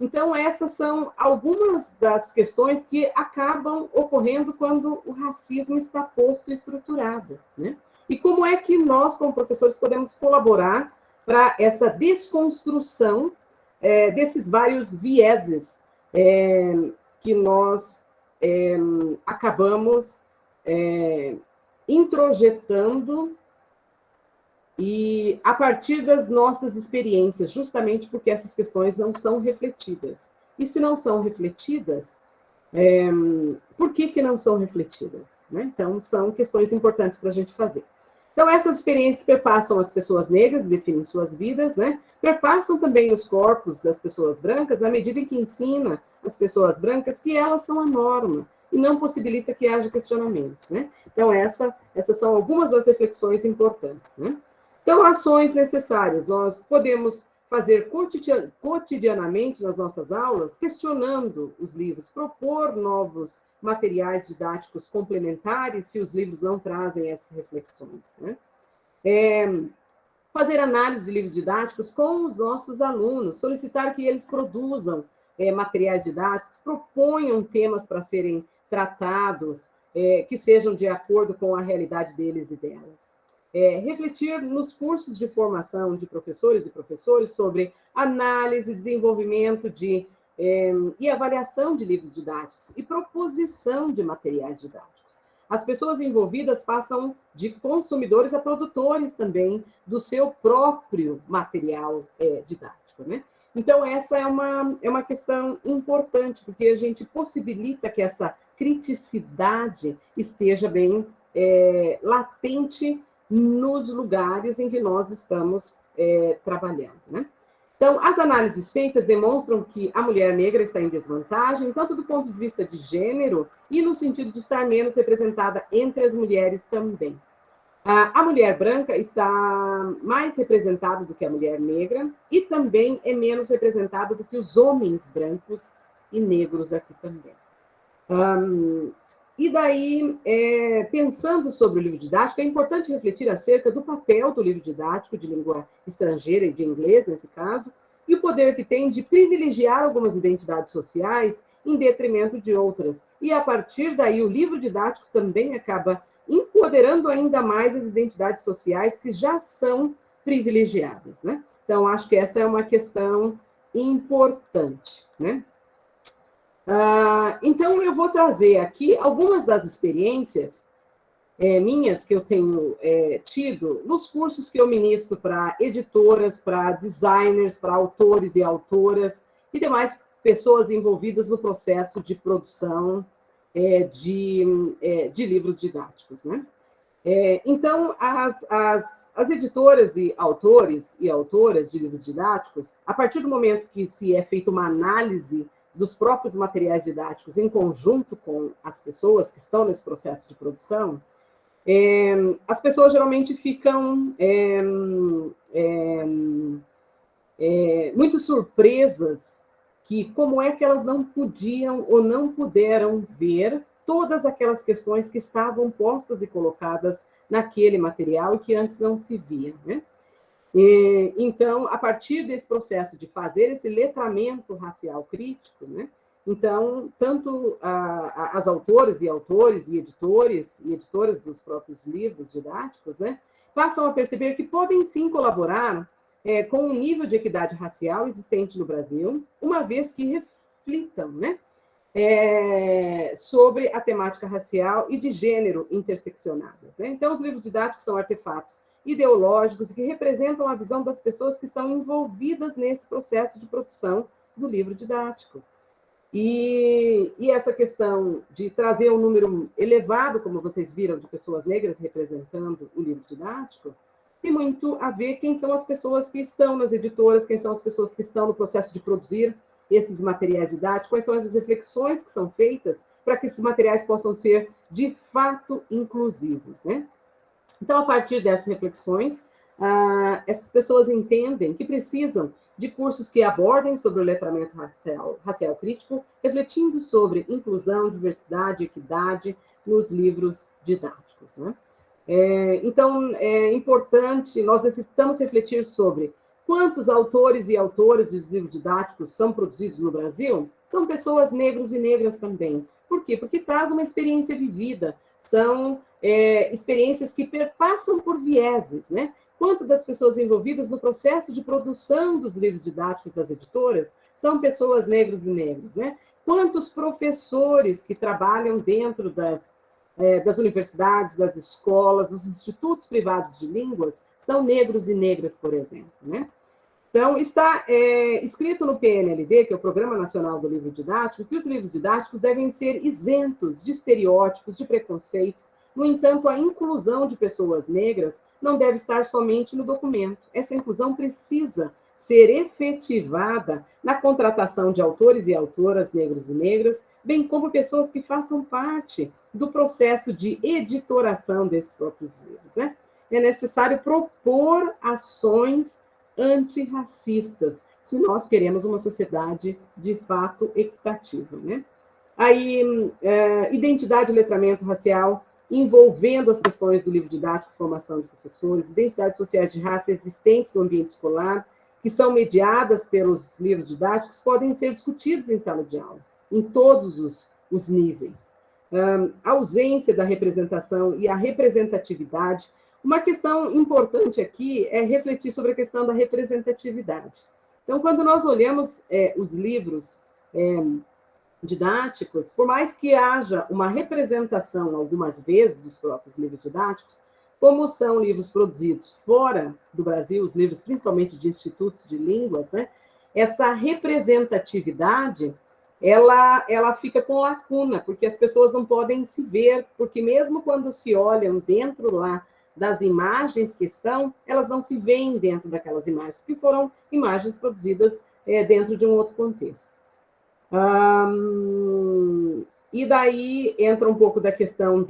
Então, essas são algumas das questões que acabam ocorrendo quando o racismo está posto e estruturado, né? E como é que nós, como professores, podemos colaborar para essa desconstrução desses vários vieses que nós acabamos introjetando e a partir das nossas experiências, justamente porque essas questões não são refletidas. E se não são refletidas, por que não são refletidas? Né? Então, são questões importantes para a gente fazer. Então, essas experiências perpassam as pessoas negras, definem suas vidas, né? Perpassam também os corpos das pessoas brancas, na medida em que ensina as pessoas brancas que elas são a norma, e não possibilita que haja questionamentos, né? Então, essas são algumas das reflexões importantes, né? Então, ações necessárias. Nós podemos fazer cotidianamente nas nossas aulas, questionando os livros, propor novos materiais didáticos complementares, se os livros não trazem essas reflexões, né? Fazer análise de livros didáticos com os nossos alunos, solicitar que eles produzam materiais didáticos, proponham temas para serem tratados, que sejam de acordo com a realidade deles e delas. Refletir nos cursos de formação de professores e professores sobre análise, desenvolvimento e avaliação de livros didáticos e proposição de materiais didáticos. As pessoas envolvidas passam de consumidores a produtores também do seu próprio material didático, né? Então, essa é uma questão importante, porque a gente possibilita que essa criticidade esteja bem latente nos lugares em que nós estamos trabalhando, né? Então, as análises feitas demonstram que a mulher negra está em desvantagem, tanto do ponto de vista de gênero e no sentido de estar menos representada entre as mulheres também. A mulher branca está mais representada do que a mulher negra e também é menos representada do que os homens brancos e negros aqui também. E daí, pensando sobre o livro didático, é importante refletir acerca do papel do livro didático de língua estrangeira e de inglês, nesse caso, e o poder que tem de privilegiar algumas identidades sociais em detrimento de outras. E, a partir daí, o livro didático também acaba empoderando ainda mais as identidades sociais que já são privilegiadas, né? Então, acho que essa é uma questão importante, né? Então, eu vou trazer aqui algumas das experiências minhas que eu tenho tido nos cursos que eu ministro para editoras, para designers, para autores e autoras e demais pessoas envolvidas no processo de produção de livros didáticos, né? Então, as editoras e autores e autoras de livros didáticos, a partir do momento que se é feita uma análise dos próprios materiais didáticos em conjunto com as pessoas que estão nesse processo de produção, as pessoas geralmente ficam muito surpresas que como é que elas não podiam ou não puderam ver todas aquelas questões que estavam postas e colocadas naquele material e que antes não se via, né? Então, a partir desse processo de fazer esse letramento racial crítico, né? Então, tanto as autoras e autores e editores e editoras dos próprios livros didáticos, né, passam a perceber que podem sim colaborar com o nível de equidade racial existente no Brasil, uma vez que reflitam, né, sobre a temática racial e de gênero interseccionadas, né? Então, os livros didáticos são artefatos ideológicos e que representam a visão das pessoas que estão envolvidas nesse processo de produção do livro didático. E essa questão de trazer um número elevado, como vocês viram, de pessoas negras representando o livro didático, tem muito a ver quem são as pessoas que estão nas editoras, quem são as pessoas que estão no processo de produzir esses materiais didáticos, quais são as reflexões que são feitas para que esses materiais possam ser, de fato, inclusivos, né? Então, a partir dessas reflexões, essas pessoas entendem que precisam de cursos que abordem sobre o letramento racial crítico, refletindo sobre inclusão, diversidade, equidade nos livros didáticos, né? Então, é importante, nós necessitamos refletir sobre quantos autores e autoras de livros didáticos são produzidos no Brasil. São pessoas negros e negras também. Por quê? Porque traz uma experiência vivida, são experiências que perpassam por vieses, né? Quanto das pessoas envolvidas no processo de produção dos livros didáticos das editoras são pessoas negros e negras, né? Quantos professores que trabalham dentro das universidades, das escolas, dos institutos privados de línguas, são negros e negras, por exemplo, né? Então, está escrito no PNLD, que é o Programa Nacional do Livro Didático, que os livros didáticos devem ser isentos de estereótipos, de preconceitos. No entanto, a inclusão de pessoas negras não deve estar somente no documento. Essa inclusão precisa ser efetivada na contratação de autores e autoras negros e negras, bem como pessoas que façam parte do processo de editoração desses próprios livros, né? É necessário propor ações antirracistas, se nós queremos uma sociedade de fato equitativa, né? Aí, identidade e letramento racial, envolvendo as questões do livro didático, formação de professores, identidades sociais de raça existentes no ambiente escolar, que são mediadas pelos livros didáticos, podem ser discutidos em sala de aula, em todos os níveis. A ausência da representação e a representatividade. Uma questão importante aqui é refletir sobre a questão da representatividade. Então, quando nós olhamos os livros didáticos, por mais que haja uma representação, algumas vezes, dos próprios livros didáticos, como são livros produzidos fora do Brasil, os livros principalmente de institutos de línguas, né, essa representatividade, ela fica com lacuna, porque as pessoas não podem se ver, porque mesmo quando se olham dentro lá das imagens que estão, elas não se veem dentro daquelas imagens, porque foram imagens produzidas dentro de um outro contexto. E daí entra um pouco da questão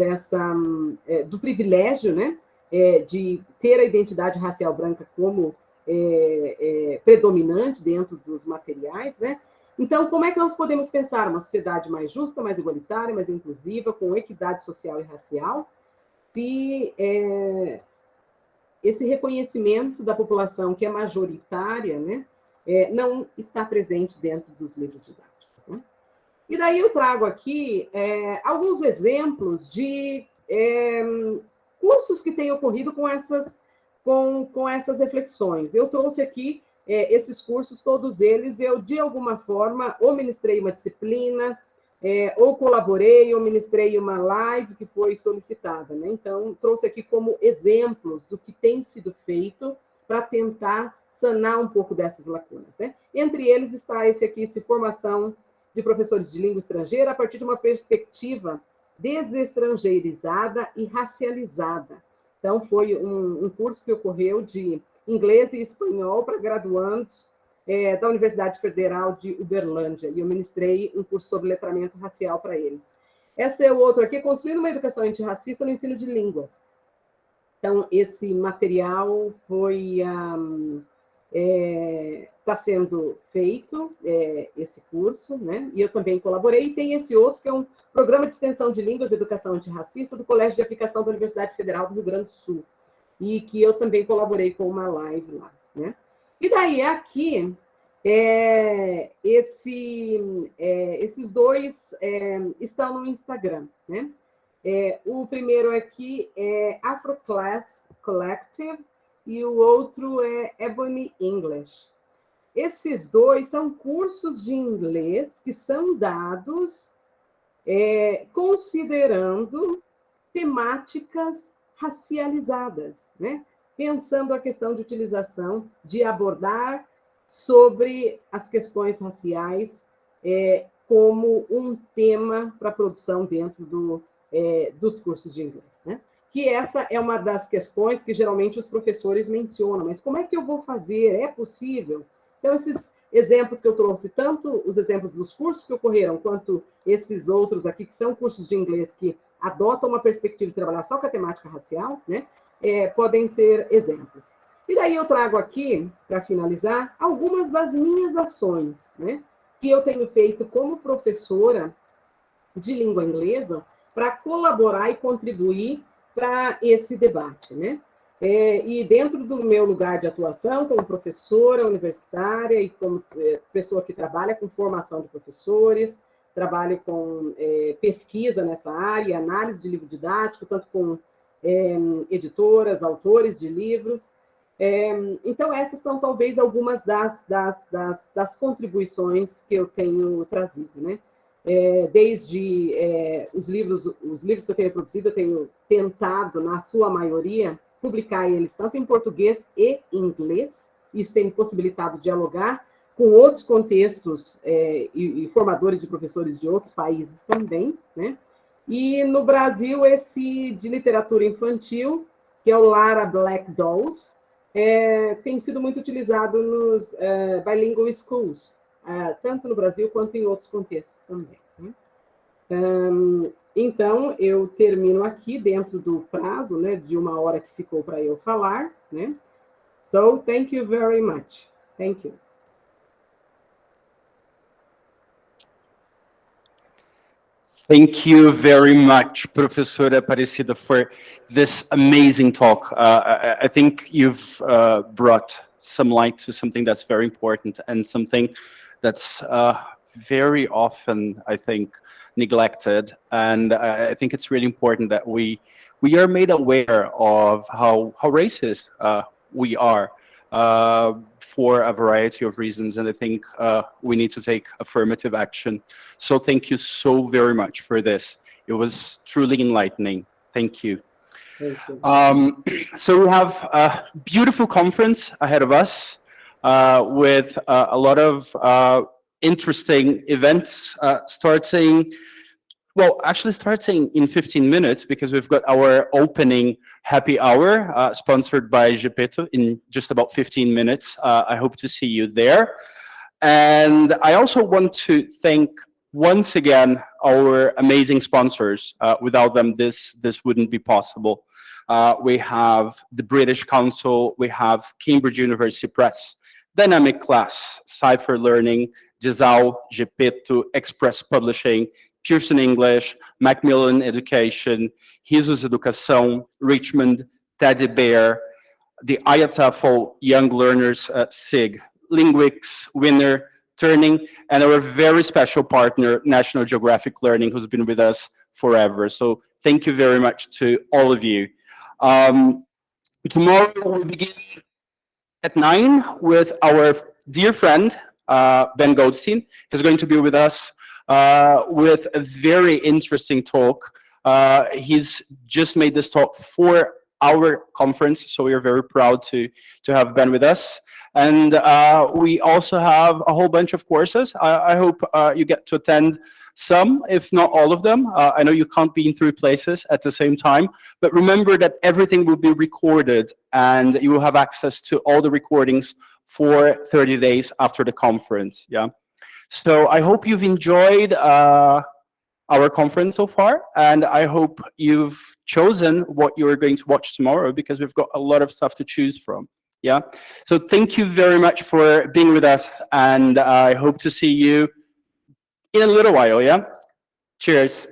do privilégio, né? de ter a identidade racial branca como predominante dentro dos materiais, né? Então, como é que nós podemos pensar uma sociedade mais justa, mais igualitária, mais inclusiva, com equidade social e racial, se esse reconhecimento da população que é majoritária, né, não está presente dentro dos livros didáticos, né? E daí eu trago aqui alguns exemplos de cursos que têm ocorrido com essas reflexões. Eu trouxe aqui esses cursos, todos eles, eu, de alguma forma, ou ministrei uma disciplina, ou colaborei, ou ministrei uma live que foi solicitada, né? Então, trouxe aqui como exemplos do que tem sido feito para tentar sanar um pouco dessas lacunas, né? Entre eles está esse aqui, formação de professores de língua estrangeira a partir de uma perspectiva desestrangeirizada e racializada. Então, foi um curso que ocorreu de inglês e espanhol para graduandos da Universidade Federal de Uberlândia, e eu ministrei um curso sobre letramento racial para eles. Esse é o outro aqui, Construindo uma Educação Antirracista no Ensino de Línguas. Então, esse material está sendo feito, esse curso, né? E eu também colaborei, e tem esse outro, que é um Programa de Extensão de Línguas e Educação Antirracista do Colégio de Aplicação da Universidade Federal do Rio Grande do Sul, e que eu também colaborei com uma live lá, né? E daí, aqui, esses dois estão no Instagram, né? O primeiro aqui é Afroclass Collective, e o outro é Ebony English. Esses dois são cursos de inglês que são dados considerando temáticas racializadas, né? Pensando a questão de utilização, de abordar sobre as questões raciais como um tema para a produção dentro dos cursos de inglês, né? Que essa é uma das questões que geralmente os professores mencionam, mas como é que eu vou fazer? É possível? Então, esses exemplos que eu trouxe, tanto os exemplos dos cursos que ocorreram, quanto esses outros aqui, que são cursos de inglês que adotam uma perspectiva de trabalhar só com a temática racial, né? Podem ser exemplos. E daí eu trago aqui, para finalizar, algumas das minhas ações, né? Que eu tenho feito como professora de língua inglesa para colaborar e contribuir para esse debate, né? E dentro do meu lugar de atuação, como professora universitária e como pessoa que trabalha com formação de professores, trabalho com pesquisa nessa área, análise de livro didático, tanto com editoras, autores de livros. Então, essas são talvez algumas das contribuições que eu tenho trazido, né? Desde os livros que eu tenho produzido, eu tenho tentado, na sua maioria, publicar eles tanto em português e inglês. Isso tem me possibilitado dialogar com outros contextos e formadores de professores de outros países também, né? E no Brasil, esse de literatura infantil, que é o Lara Black Dolls, tem sido muito utilizado nos bilingual schools, tanto no Brasil quanto em outros contextos também, né? Então, eu termino aqui dentro do prazo, né, de 1 hora que ficou para eu falar, né? So, thank you very much. Thank you. Thank you very much, Professora Aparecida, for this amazing talk. I think you've brought some light to something that's very important and something that's very often, I think, neglected. And I think it's really important that we are made aware of how racist we are for a variety of reasons. And I think we need to take affirmative action. So thank you so very much for this. It was truly enlightening. Thank you. Thank you. So we have a beautiful conference ahead of us with a lot of interesting events starting in 15 minutes, because we've got our opening happy hour sponsored by Geppetto in just about 15 minutes. I hope to see you there. And I also want to thank once again our amazing sponsors. Without them, this wouldn't be possible. we have the British Council, we have Cambridge University Press, Dynamic Class, Cypher Learning, Gisal, Geppetto, Express Publishing, Pearson English, Macmillan Education, Risos Educação, Richmond, Teddy Bear, the IATEFL Young Learners SIG, Linguix, Winner, Turning, and our very special partner, National Geographic Learning, who's been with us forever. So thank you very much to all of you. Tomorrow we'll begin at 9 with our dear friend, Ben Goldstein. He's going to be with us with a very interesting talk. He's just made this talk for our conference, so we are very proud to have Ben with us. And we also have a whole bunch of courses. I hope you get to attend some, if not all of them. I know you can't be in 3 places at the same time, but remember that everything will be recorded and you will have access to all the recordings for 30 days after the conference. Yeah. So I hope you've enjoyed our conference so far, and I hope you've chosen what you're going to watch tomorrow, because we've got a lot of stuff to choose from. Yeah. So thank you very much for being with us, and I hope to see you in a little while. Yeah. Cheers.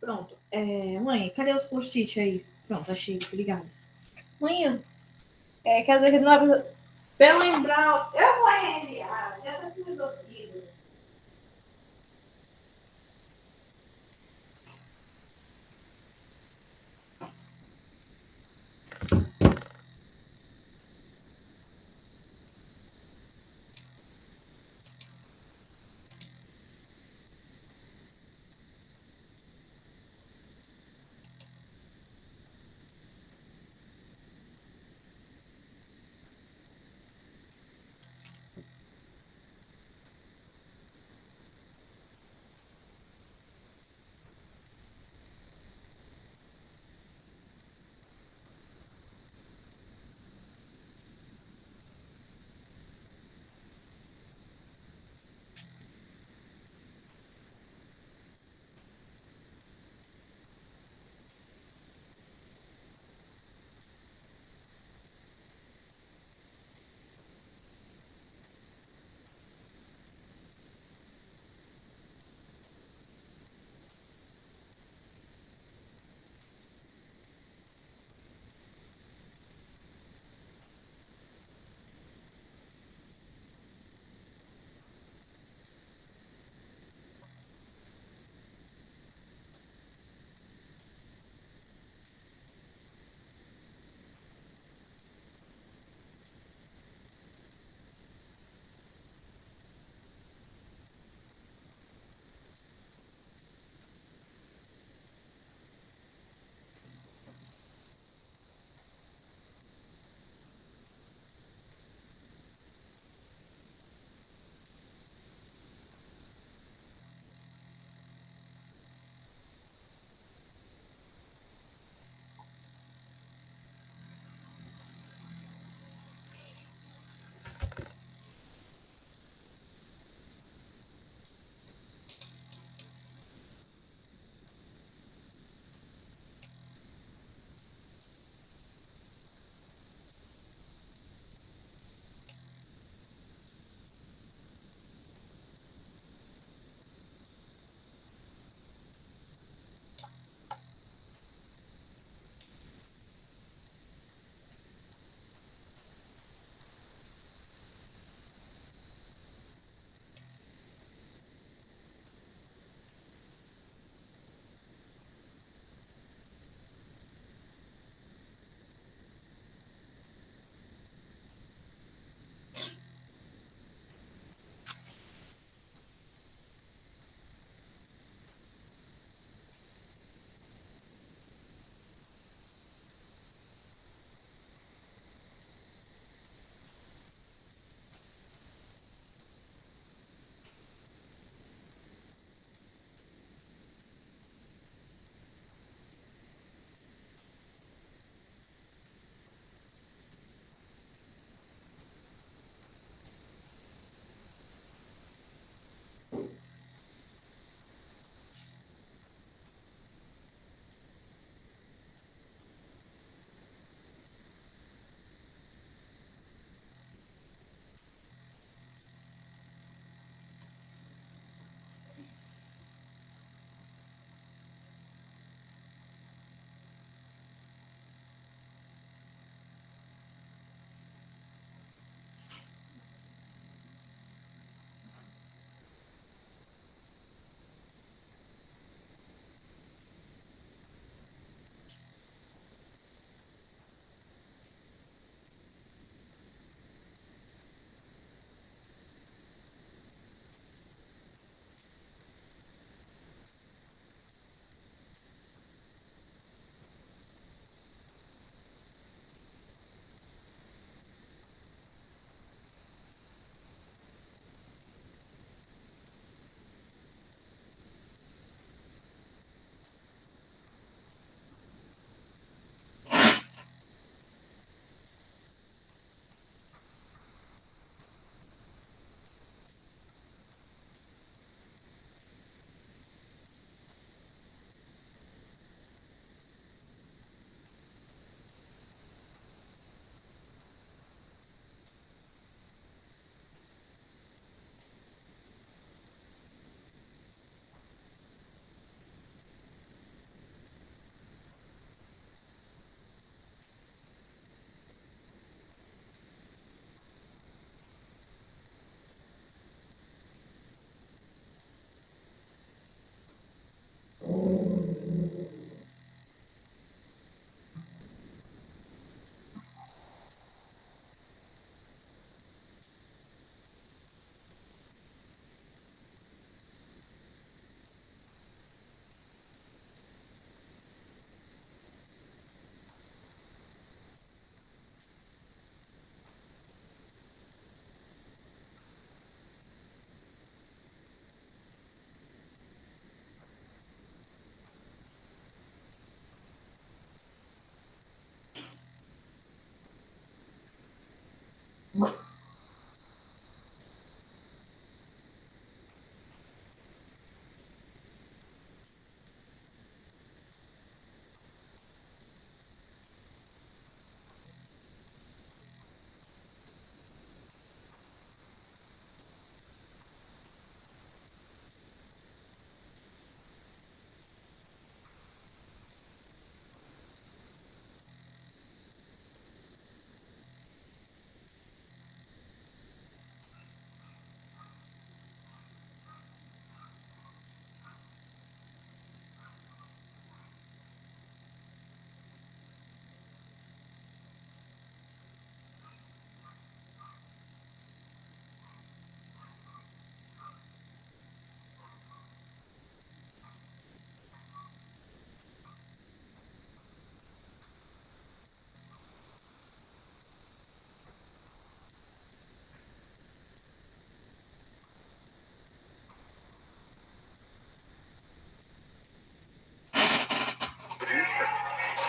Pronto. Mãe, cadê os post-it aí? Pronto, achei, obrigada. Mãe, quer dizer que não é pra eu lembrar, eu vou reenviar, já tá tudo resolvido.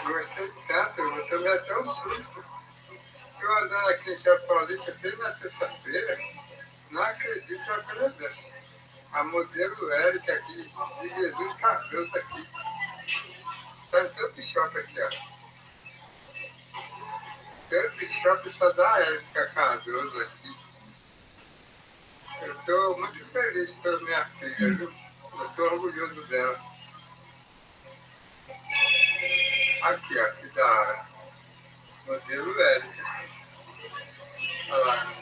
Gostei tanto, eu tomei até um susto. Eu andando aqui em São Paulista, até na terça-feira, não acredito numa coisa dessa. A modelo Érica aqui, de Jesus Cardoso aqui. Tá no teu shop aqui, ó. Teu shop só da Érica Cardoso aqui. Eu tô muito feliz pela minha filha, viu? Eu tô orgulhoso dela. Aqui, ó, que da hora. Modelo Érica. Olha lá.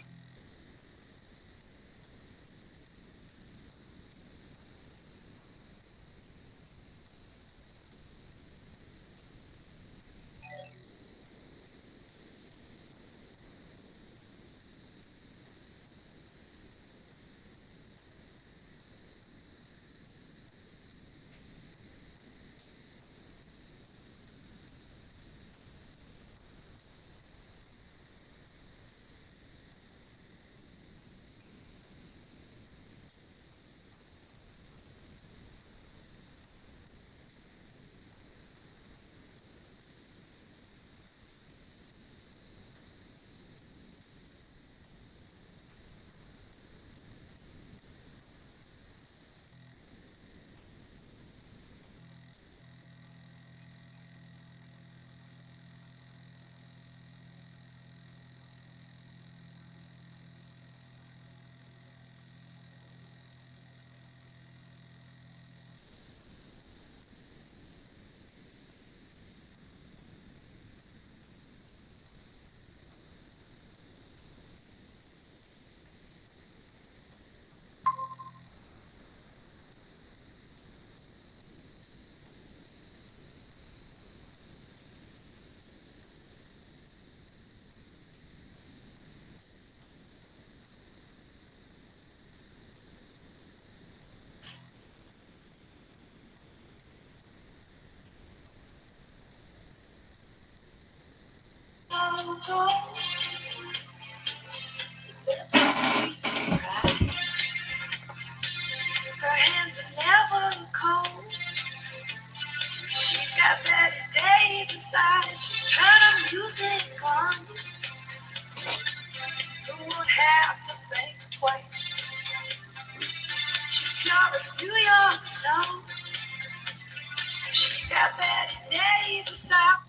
Her hands are never cold. She's got Betty Davis eyes. She turn her music on. You won't have to think twice. She's pure as New York snow. She got Betty Davis eyes.